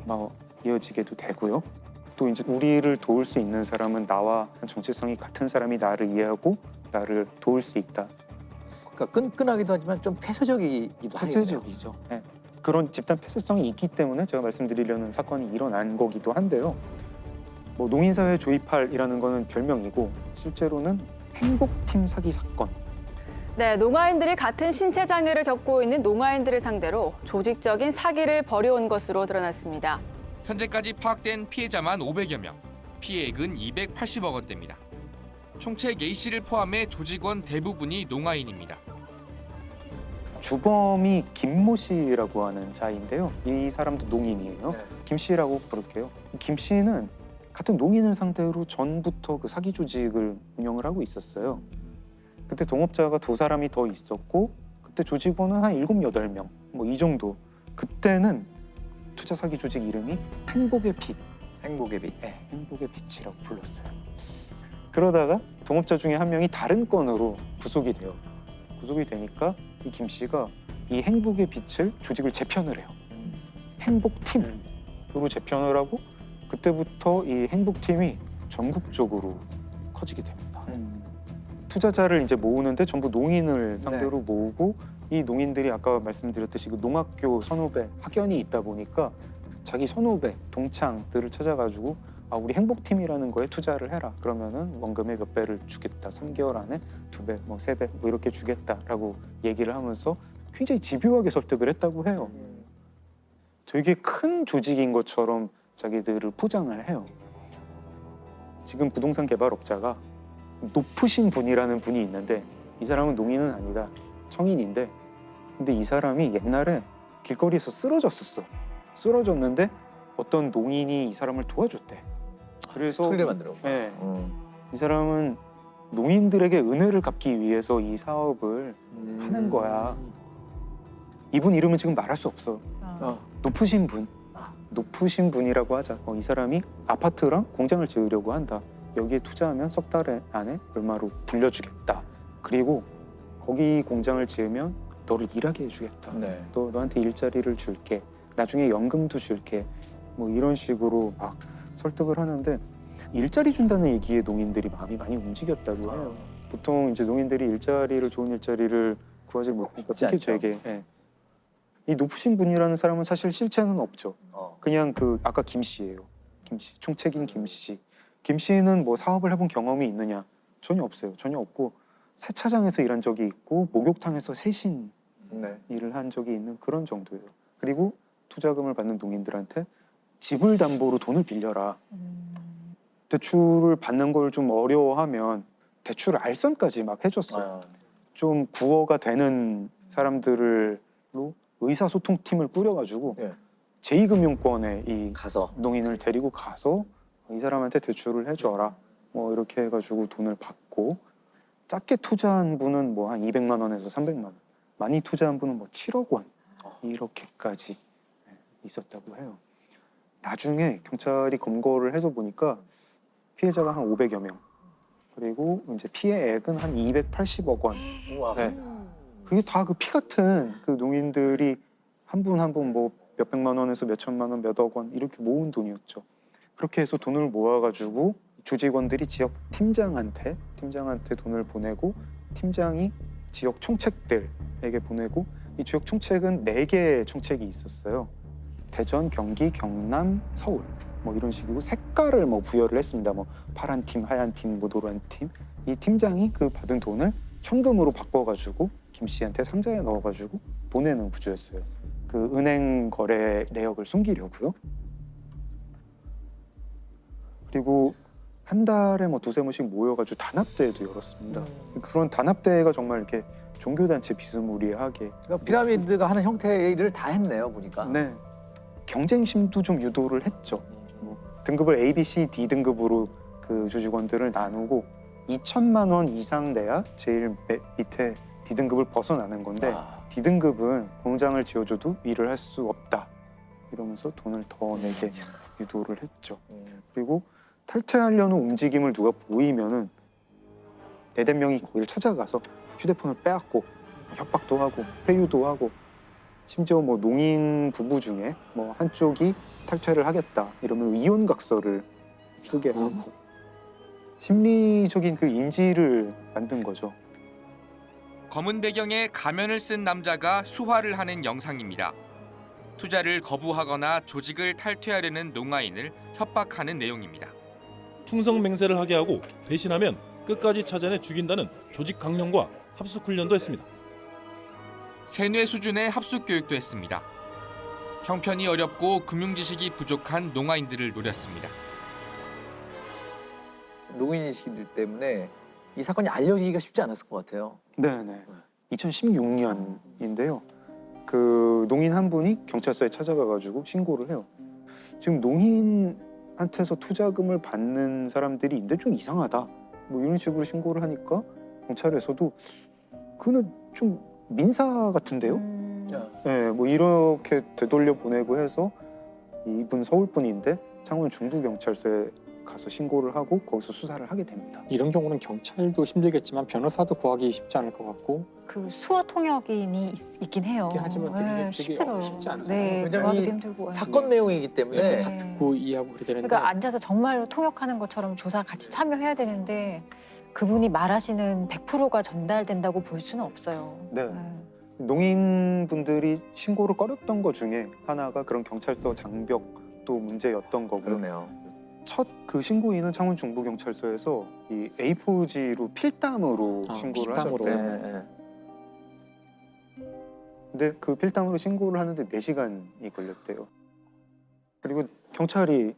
막 이어지게도 되고요. 또 이제 우리를 도울 수 있는 사람은 나와 정체성이 같은 사람이 나를 이해하고 나를 도울 수 있다. 그러니까 끈끈하기도 하지만 좀 폐쇄적이기도 하죠. 폐쇄적이죠. 네. 그런 집단 폐쇄성이 있기 때문에 제가 말씀드리려는 사건이 일어난 거기도 한데요. 뭐 농인사회 조이팔이라는 거는 별명이고 실제로는 행복팀 사기 사건. 네, 농아인들이 같은 신체 장애를 겪고 있는 농아인들을 상대로 조직적인 사기를 벌여온 것으로 드러났습니다. 현재까지 파악된 피해자만 500여 명, 피해액은 280억 원대입니다. 총책 A씨를 포함해 조직원 대부분이 농아인입니다. 주범이 김모 씨라고 하는 자인데요. 이 사람도 농인이에요. 김 씨라고 부를게요. 김 씨는 같은 농인을 상대로 전부터 그 사기 조직을 운영을 하고 있었어요. 그때 동업자가 2사람이 더 있었고 그때 조직원은 한 7, 8명 뭐 이 정도. 그때는 투자 사기 조직 이름이 행복의 빛. 행복의 빛. 네, 행복의 빛이라고 불렀어요. 그러다가 동업자 중에 한 명이 다른 건으로 구속이 돼요. 구속이 되니까 이 김 씨가 이 행복의 빛을 조직을 재편을 해요. 행복팀으로 재편을 하고 그때부터 이 행복팀이 전국적으로 커지게 됩니다. 투자자를 이제 모으는데 전부 농인을 상대로 모으고 이 농인들이 아까 말씀드렸듯이 그 농학교 선후배 학연이 있다 보니까 자기 선후배 동창들을 찾아가지고 아 우리 행복팀이라는 거에 투자를 해라. 그러면은 원금의 몇 배를 주겠다. 3개월 안에 2배, 뭐 3배 뭐 이렇게 주겠다라고 얘기를 하면서 굉장히 집요하게 설득을 했다고 해요. 되게 큰 조직인 것처럼 자기들을 포장을 해요. 지금 부동산 개발업자가 높으신 분이라는 분이 있는데 이 사람은 농인은 아니다. 청인인데 근데 이 사람이 옛날에 길거리에서 쓰러졌었어. 쓰러졌는데 어떤 농인이 이 사람을 도와줬대. 그래서 스토리를 만들어. 네, 이 사람은 농인들에게 은혜를 갚기 위해서 이 사업을 하는 거야. 이분 이름은 지금 말할 수 없어. 높으신 분. 높으신 분이라고 하자. 이 사람이 아파트랑 공장을 지으려고 한다. 여기에 투자하면 석 달 안에 얼마로 불려주겠다. 그리고 거기 공장을 지으면 너를 일하게 해주겠다. 또 너한테 일자리를 줄게. 나중에 연금도 줄게. 뭐 이런 식으로 막 설득을 하는데 일자리 준다는 얘기에 농인들이 마음이 많이 움직였다고 해요. 보통 이제 농인들이 좋은 일자리를 구하지 못하니까 특히 되게 이 높으신 분이라는 사람은 사실 실체는 없죠. 그냥 그 아까 김 씨예요. 김 씨, 총책인 김 씨. 김 씨는 뭐 사업을 해본 경험이 있느냐? 전혀 없어요. 전혀 없고 세차장에서 일한 적이 있고 목욕탕에서 세신 일을 한 적이 있는 그런 정도예요. 그리고 투자금을 받는 농인들한테 집을 담보로 돈을 빌려라. 대출을 받는 걸 좀 어려워하면 대출 알선까지 막 해줬어요. 좀 구어가 되는 사람들로 의사소통팀을 꾸려가지고 제2금융권에 이 농인을 데리고 가서 이 사람한테 대출을 해줘라. 뭐 이렇게 해가지고 돈을 받고 작게 투자한 분은 뭐 한 200만 원에서 300만 원, 많이 투자한 분은 뭐 7억 원 이렇게까지 있었다고 해요. 나중에 경찰이 검거를 해서 보니까 피해자가 한 500여 명, 그리고 이제 피해액은 한 280억 원. 네. 그게 다 그 피 같은 그 농인들이 한 분 한 분 뭐 몇백만 원에서 몇천만 원, 몇억 원 이렇게 모은 돈이었죠. 그렇게 해서 돈을 모아가지고 조직원들이 지역 팀장한테 돈을 보내고 팀장이 지역 총책들에게 보내고 이 지역 총책은 4개의 총책이 있었어요. 대전, 경기, 경남, 서울 뭐 이런 식이고 색깔을 뭐 부여를 했습니다. 뭐 파란 팀, 하얀 팀, 뭐 노란 팀. 이 팀장이 그 받은 돈을 현금으로 바꿔가지고 김 씨한테 상자에 넣어가지고 보내는 구조였어요. 그 은행 거래 내역을 숨기려고요. 그리고 한 달에 뭐 두세 번씩 모여가지고 단합대회도 열었습니다. 그런 단합대회가 정말 이렇게 종교단체 비스무리하게. 그러니까 피라미드가 하는 형태의 일을 다 했네요, 보니까. 네. 경쟁심도 좀 유도를 했죠. 뭐 등급을 A, B, C, D 등급으로 그 조직원들을 나누고 2천만 원 이상 내야 제일 밑에 D 등급을 벗어나는 건데 D 등급은 공장을 지어줘도 일을 할 수 없다. 이러면서 돈을 더 내게 유도를 했죠. 그리고 탈퇴하려는 움직임을 누가 보이면은 4-5명이 거기를 찾아가서 휴대폰을 빼앗고 협박도 하고 회유도 하고 심지어 뭐 농인 부부 중에 뭐 한쪽이 탈퇴를 하겠다 이러면 이혼각서를 쓰게 하고 심리적인 그 인지를 만든 거죠. 검은 배경에 가면을 쓴 남자가 수화를 하는 영상입니다. 투자를 거부하거나 조직을 탈퇴하려는 농아인을 협박하는 내용입니다. 충성 맹세를 하게 하고 배신하면 끝까지 찾아내 죽인다는 조직 강령과 합숙 훈련도 했습니다. 세뇌 수준의 합숙 교육도 했습니다. 형편이 어렵고 금융 지식이 부족한 농아인들을 노렸습니다. 농인이시기 때문에 이 사건이 알려지기가 쉽지 않았을 것 같아요. 네네. 2016년인데요. 그 농인 한 분이 경찰서에 찾아가가지고 신고를 해요. 지금 농인한테서 투자금을 받는 사람들이 있는데 좀 이상하다. 뭐 이런 식으로 신고를 하니까 경찰에서도 그는 좀 민사 같은데요? 네, 뭐 이렇게 되돌려 보내고 해서 이분 서울 분인데 창원 중부경찰서에 가서 신고를 하고 거기서 수사를 하게 됩니다. 이런 경우는 경찰도 힘들겠지만 변호사도 구하기 쉽지 않을 것 같고 그 수화 통역인이 있긴 해요. 하지만 되게 쉽지 않잖아요. 네, 왜냐면 이 힘들고 사건 내용이기 때문에 다 듣고 이해하고 그래야 되는데 그러니까 앉아서 정말로 통역하는 것처럼 조사 같이 참여해야 되는데 그분이 말하시는 100%가 전달된다고 볼 수는 없어요. 네. 농인분들이 신고를 꺼렸던 것 중에 하나가 그런 경찰서 장벽도 문제였던 거고요. 그러네요. 첫 그 신고인은 창원 중부경찰서에서 이 A4지로 필담으로 신고를 필담으로. 하셨대요. 근데 그 필담으로 신고를 하는데 4시간이 걸렸대요. 그리고 경찰이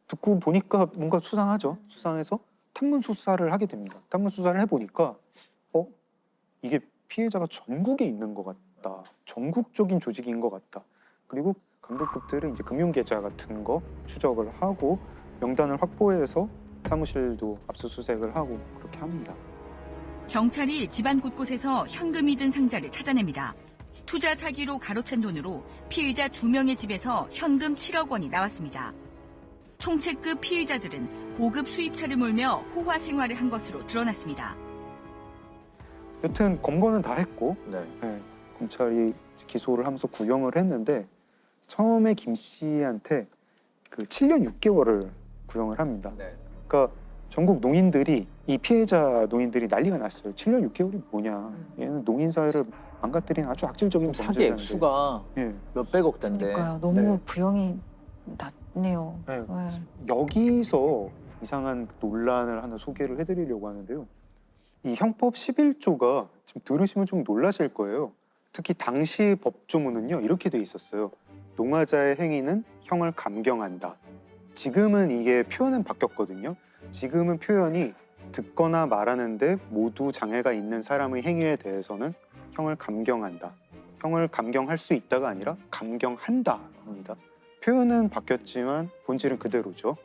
듣고 보니까 뭔가 수상하죠. 수상해서 탐문 수사를 하게 됩니다. 탐문 수사를 해보니까 이게 피해자가 전국에 있는 것 같다. 전국적인 조직인 것 같다. 그리고 간부급들은 이제 금융계좌 같은 거 추적을 하고 명단을 확보해서 사무실도 압수수색을 하고 그렇게 합니다. 경찰이 집안 곳곳에서 현금이 든 상자를 찾아냅니다. 투자 사기로 가로챈 돈으로 피의자 2명의 집에서 현금 7억 원이 나왔습니다. 총책급 피의자들은 고급 수입차를 몰며 호화 생활을 한 것으로 드러났습니다. 여튼 검거는 다 했고 검찰이 기소를 하면서 구형을 했는데 처음에 김 씨한테 그 7년 6개월을 구형을 합니다. 그러니까 전국 농인들이 이 피해자 농인들이 난리가 났어요. 7년 6개월이 뭐냐. 얘는 농인 사회를 망가뜨린 아주 악질적인 사기 액수가 몇백억 대인데. 그러니까요. 너무 부형이 낮네요. 네. 여기서 이상한 논란을 하나 소개를 해드리려고 하는데요. 이 형법 11조가 지금 들으시면 좀 놀라실 거예요. 특히 당시 법조문은요 이렇게 돼 있었어요. 농아자의 행위는 형을 감경한다. 지금은 이게 표현은 바뀌었거든요. 지금은 표현이 듣거나 말하는데 모두 장애가 있는 사람의 행위에 대해서는 형을 감경한다. 형을 감경할 수 있다가 아니라 감경한다 합니다. 표현은 바뀌었지만 본질은 그대로죠.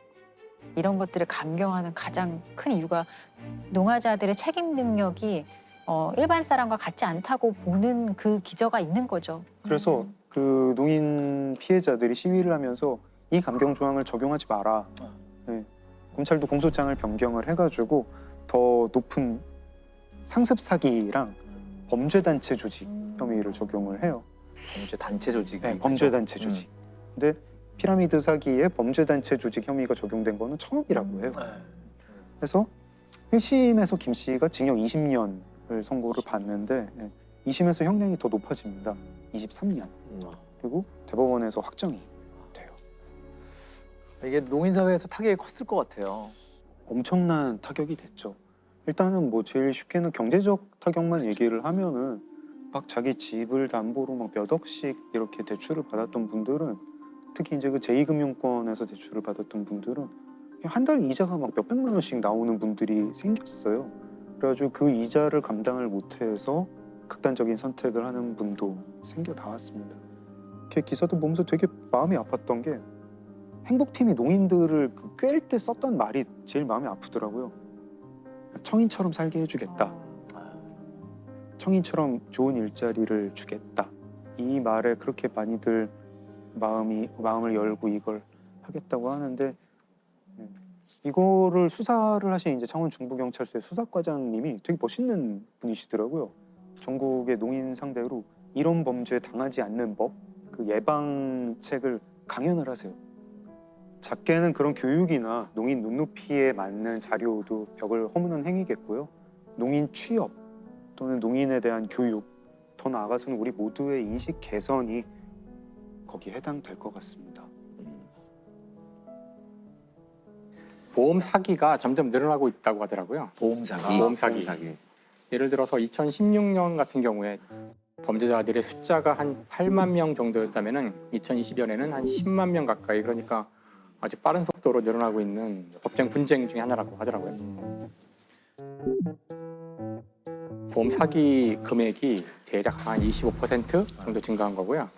이런 것들을 감경하는 가장 큰 이유가 농아자들의 책임 능력이 일반 사람과 같지 않다고 보는 그 기저가 있는 거죠. 그래서 그 농인 피해자들이 시위를 하면서 이 감경 조항을 적용하지 마라. 네. 검찰도 공소장을 변경을 해가지고 더 높은 상습 사기랑 범죄 단체 조직 혐의를 적용을 해요. 범죄 단체 조직. 네, 범죄 단체 조직. 근데 피라미드 사기에 범죄 단체 조직 혐의가 적용된 거는 처음이라고 해요. 그래서 1심에서 김 씨가 징역 20년을 선고를 받는데 2심에서 형량이 더 높아집니다. 23년. 그리고 대법원에서 확정이 돼요. 이게 농인 사회에서 타격이 컸을 것 같아요. 엄청난 타격이 됐죠. 일단은 뭐 제일 쉽게는 경제적 타격만 얘기를 하면은 막 자기 집을 담보로 막 몇 억씩 이렇게 대출을 받았던 분들은, 특히 이제 그 제2금융권에서 대출을 받았던 분들은 한 달 이자가 막 몇백만 원씩 나오는 분들이 생겼어요. 그래가지고 그 이자를 감당을 못해서 극단적인 선택을 하는 분도 생겨 나왔습니다. 이렇게 기사도 보면서 되게 마음이 아팠던 게, 행복팀이 농인들을 꿰일 때 썼던 말이 제일 마음이 아프더라고요. 청인처럼 살게 해주겠다. 청인처럼 좋은 일자리를 주겠다. 이 말에 그렇게 많이들 마음을 열고 이걸 하겠다고 하는데, 이거를 수사를 하신 이제 창원 중부경찰서의 수사과장님이 되게 멋있는 분이시더라고요. 전국의 농인 상대로 이런 범죄에 당하지 않는 법, 그 예방책을 강연을 하세요. 작게는 그런 교육이나 농인 눈높이에 맞는 자료도 벽을 허무는 행위겠고요. 농인 취업 또는 농인에 대한 교육, 더 나아가서는 우리 모두의 인식 개선이 거기에 해당될 것 같습니다. 보험 사기가 점점 늘어나고 있다고 하더라고요. 보험 사기. 보험 사기. 예를 들어서 2016년 같은 경우에 범죄자들의 숫자가 한 8만 명 정도였다면은 2020년에는 한 10만 명 가까이, 그러니까 아주 빠른 속도로 늘어나고 있는 법정 분쟁 중에 하나라고 하더라고요. 보험 사기 금액이 대략 한 25% 정도 증가한 거고요.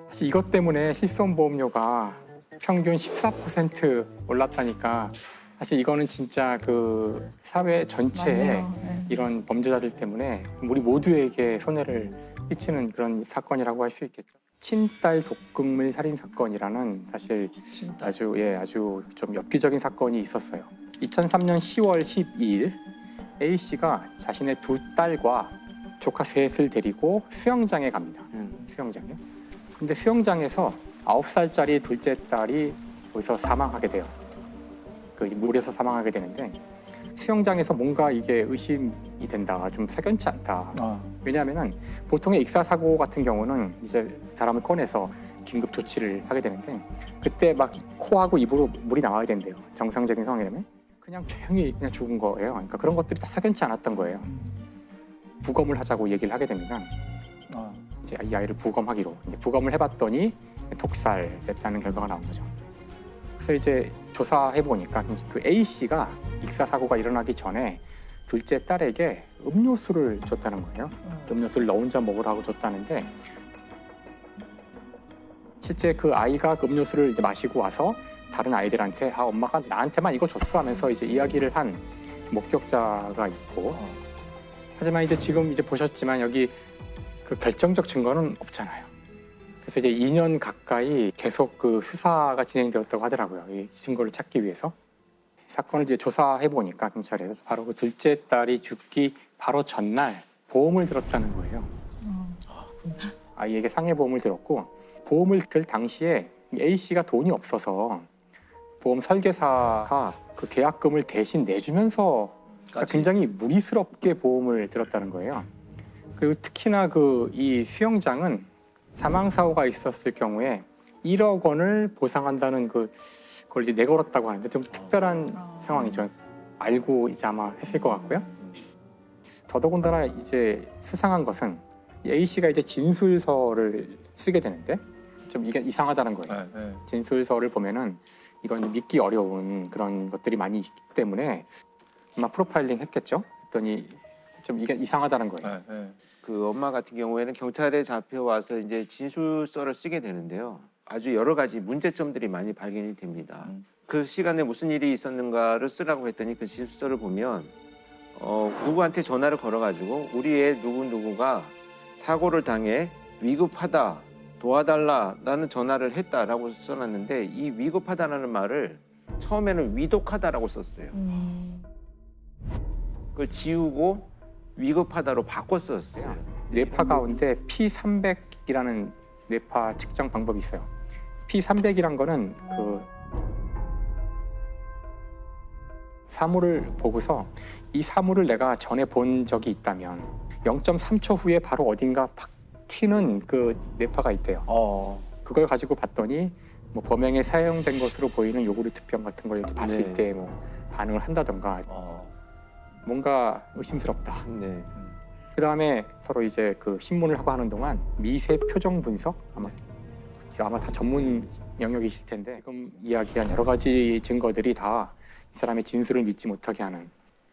사실 이것 때문에 실손보험료가 평균 14% 올랐다니까, 사실 이거는 진짜 그 사회 전체에 이런 범죄자들 때문에 우리 모두에게 손해를 끼치는 그런 사건이라고 할 수 있겠죠. 친딸 독극물 살인 사건이라는 사실 아주 좀 엽기적인 사건이 있었어요. 2003년 10월 12일 A 씨가 자신의 두 딸과 조카 셋을 데리고 수영장에 갑니다. 수영장에. 근데 수영장에서 9살짜리 둘째 딸이 거기서 사망하게 돼요. 그 물에서 사망하게 되는데, 수영장에서 뭔가 이게 의심이 된다, 좀 석연치 않다. 왜냐하면은 보통의 익사사고 같은 경우는 이제 사람을 꺼내서 긴급 조치를 하게 되는데, 그때 막 코하고 입으로 물이 나와야 된대요. 정상적인 상황이라면 그냥 조용히 그냥 죽은 거예요. 그러니까 그런 것들이 다 석연치 않았던 거예요. 부검을 하자고 얘기를 하게 됩니다. 이제 이 아이를 부검하기로. 이제 부검을 해봤더니 독살됐다는 결과가 나온 거죠. 그래서 이제 조사해 보니까 그 A 씨가 익사 사고가 일어나기 전에 둘째 딸에게 음료수를 줬다는 거예요. 음료수를 너 혼자 먹으라고 줬다는데, 실제 그 아이가 그 음료수를 이제 마시고 와서 다른 아이들한테 엄마가 나한테만 이거 줬어 하면서 이제 이야기를 한 목격자가 있고, 하지만 이제 지금 이제 보셨지만 여기 그 결정적 증거는 없잖아요. 그래서 이제 2년 가까이 계속 그 수사가 진행되었다고 하더라고요. 이 증거를 찾기 위해서. 사건을 이제 조사해 보니까 경찰에서 바로 그 둘째 딸이 죽기 바로 전날 보험을 들었다는 거예요. 아이에게 상해보험을 들었고, 보험을 들 당시에 A 씨가 돈이 없어서 보험 설계사가 그 계약금을 대신 내주면서 굉장히 무리스럽게 보험을 들었다는 거예요. 그리고 특히나 그 이 수영장은 사망 사고가 있었을 경우에 1억 원을 보상한다는 그걸 이제 내걸었다고 하는데, 좀 특별한 상황이죠. 알고 이제 아마 했을 것 같고요. 더더군다나 이제 수상한 것은 A 씨가 이제 진술서를 쓰게 되는데 좀 이게 이상하다는 거예요. 진술서를 보면은 이건 믿기 어려운 그런 것들이 많이 있기 때문에 아마 프로파일링 했겠죠. 했더니 좀 이게 이상하다는 거예요. 그 엄마 같은 경우에는 경찰에 잡혀와서 이제 진술서를 쓰게 되는데요. 아주 여러 가지 문제점들이 많이 발견이 됩니다. 그 시간에 무슨 일이 있었는가를 쓰라고 했더니 그 진술서를 보면 누구한테 전화를 걸어가지고 우리의 누구누구가 사고를 당해 위급하다, 도와달라라는 전화를 했다라고 써놨는데 이 위급하다라는 말을 처음에는 위독하다라고 썼어요. 그걸 지우고 위급하다로 바꿨었어요. 뇌파 가운데 P300이라는 뇌파 측정 방법이 있어요. P300이란 거는 그 사물을 보고서 이 사물을 내가 전에 본 적이 있다면 0.3초 후에 바로 어딘가 팍 튀는 그 뇌파가 있대요. 그걸 가지고 봤더니 뭐 범행에 사용된 것으로 보이는 요구르트병 같은 걸 이렇게 봤을 네. 때 뭐 반응을 한다던가 뭔가 의심스럽다. 그 다음에 서로 이제 그 신문을 하고 하는 동안 미세 표정 분석 아마 다 전문 영역이실 텐데 지금 이야기한 여러 가지 증거들이 다 이 사람의 진술을 믿지 못하게 하는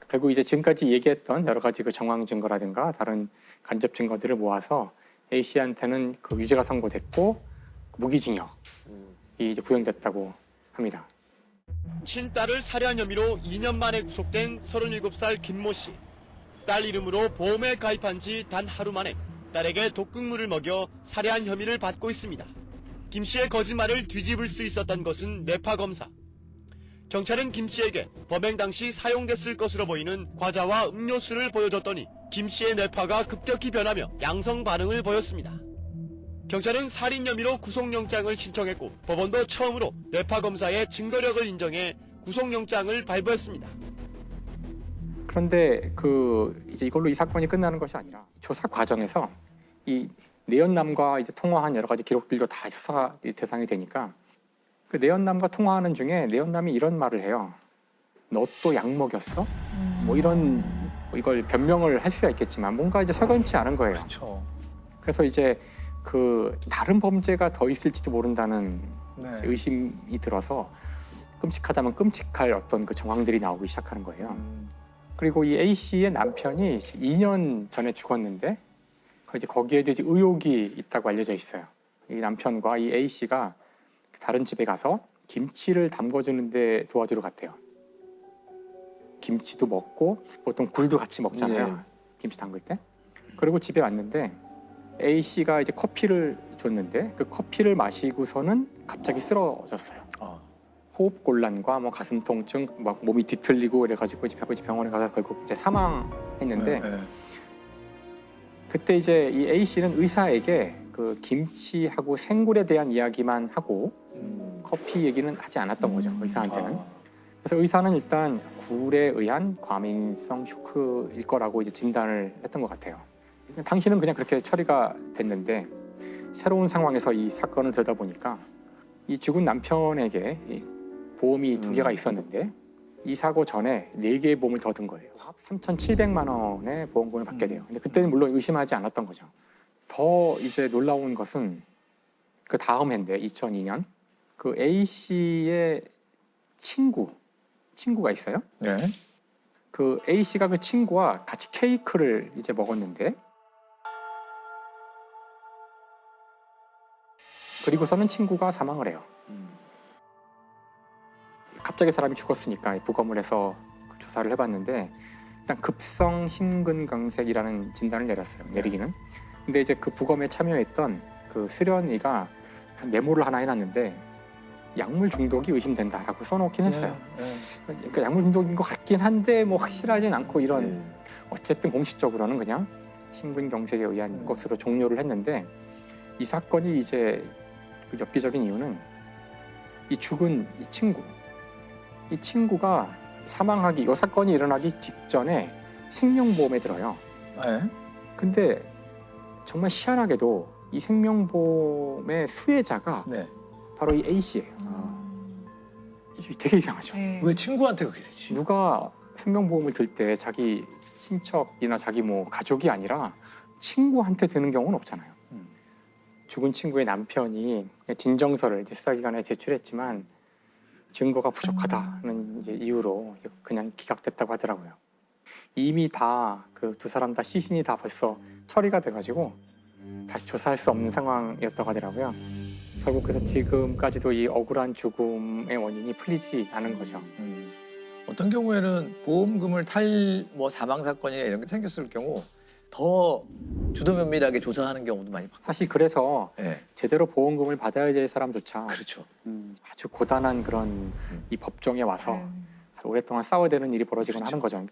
결국 이제 지금까지 얘기했던 여러 가지 그 정황 증거라든가 다른 간접 증거들을 모아서 A 씨한테는 그 유죄가 선고됐고 무기징역이 이제 구형됐다고 합니다. 친딸을 살해한 혐의로 2년 만에 구속된 37살 김모 씨. 딸 이름으로 보험에 가입한 지 단 하루 만에 딸에게 독극물을 먹여 살해한 혐의를 받고 있습니다. 김 씨의 거짓말을 뒤집을 수 있었던 것은 뇌파 검사. 경찰은 김 씨에게 범행 당시 사용됐을 것으로 보이는 과자와 음료수를 보여줬더니 김 씨의 뇌파가 급격히 변하며 양성 반응을 보였습니다. 경찰은 살인 혐의로 구속영장을 신청했고 법원도 처음으로 뇌파 검사의 증거력을 인정해 구속영장을 발부했습니다. 그런데 이제 이걸로 이 사건이 끝나는 것이 아니라 조사 과정에서 이 내연남과 이제 통화한 여러 가지 기록들도 다 수사 대상이 되니까 그 내연남과 통화하는 중에 내연남이 이런 말을 해요. 너 또 약 먹였어? 뭐 이런 이걸 변명을 할 수가 있겠지만 뭔가 이제 석연치 않은 거예요. 그래서 이제 그 다른 범죄가 더 있을지도 모른다는 이제 의심이 들어서 끔찍하다면 끔찍할 어떤 그 정황들이 나오기 시작하는 거예요. 그리고 이 A 씨의 남편이 2년 전에 죽었는데 이제 거기에도 이제 의혹이 있다고 알려져 있어요. 이 남편과 이 A 씨가 다른 집에 가서 김치를 담궈주는데 도와주러 갔대요. 김치도 먹고 보통 굴도 같이 먹잖아요. 김치 담글 때. 그리고 집에 왔는데 A 씨가 이제 커피를 줬는데 그 커피를 마시고서는 갑자기 쓰러졌어요. 호흡 곤란과 뭐 가슴 통증, 막 몸이 뒤틀리고 이래가지고 이제 병원에 가서 결국 이제 사망했는데 그때 이제 이 A 씨는 의사에게 그 김치하고 생굴에 대한 이야기만 하고 커피 얘기는 하지 않았던 거죠. 의사한테는. 그래서 의사는 일단 굴에 의한 과민성 쇼크일 거라고 이제 진단을 했던 것 같아요. 당시는 그냥 그렇게 처리가 됐는데 새로운 상황에서 이 사건을 들여다보니까 이 죽은 남편에게 이 보험이 2개가 있었는데 이 사고 전에 4개의 보험을 더 든 거예요. 3,700만 원의 보험금을 받게 돼요. 근데 그때는 물론 의심하지 않았던 거죠. 더 이제 놀라운 것은 그 다음 해인데 2002년 그 A 씨의 친구가 있어요. 그 A 씨가 그 친구와 같이 케이크를 이제 먹었는데 그리고서는 친구가 사망을 해요. 갑자기 사람이 죽었으니까 부검을 해서 조사를 해봤는데 일단 급성 심근경색이라는 진단을 내리기는. 근데 이제 그 부검에 참여했던 그 수련의가 메모를 하나 해놨는데 약물 중독이 의심된다라고 써놓긴 했어요. 그러니까 약물 중독인 것 같긴 한데 뭐 확실하진 않고 이런 어쨌든 공식적으로는 그냥 심근경색에 의한 것으로 종료를 했는데 이 사건이 이제 엽기적인 이유는 이 죽은 이 친구가 사망하기, 이 사건이 일어나기 직전에 생명보험에 들어요. 근데 정말 희한하게도 이 생명보험의 수혜자가 바로 이 A 씨예요. 되게 이상하죠. 왜 친구한테 그렇게 되지? 누가 생명보험을 들 때 자기 친척이나 자기 뭐 가족이 아니라 친구한테 드는 경우는 없잖아요. 죽은 친구의 남편이 진정서를 이제 수사기관에 제출했지만 증거가 부족하다는 이제 이유로 그냥 기각됐다고 하더라고요. 이미 다 그 두 사람 다 시신이 다 벌써 처리가 돼가지고 다시 조사할 수 없는 상황이었다고 하더라고요. 결국 그래서 지금까지도 이 억울한 죽음의 원인이 풀리지 않은 거죠. 어떤 경우에는 보험금을 탈 뭐 사망 사건이나 이런 게 생겼을 경우 더 주도 면밀하게 조사하는 경우도 많이 봤고. 사실 그래서 네. 제대로 보험금을 받아야 될 사람조차 그렇죠. 아주 고단한 그런 이 법정에 와서 오랫동안 싸워야 되는 일이 벌어지거나 하는 거죠.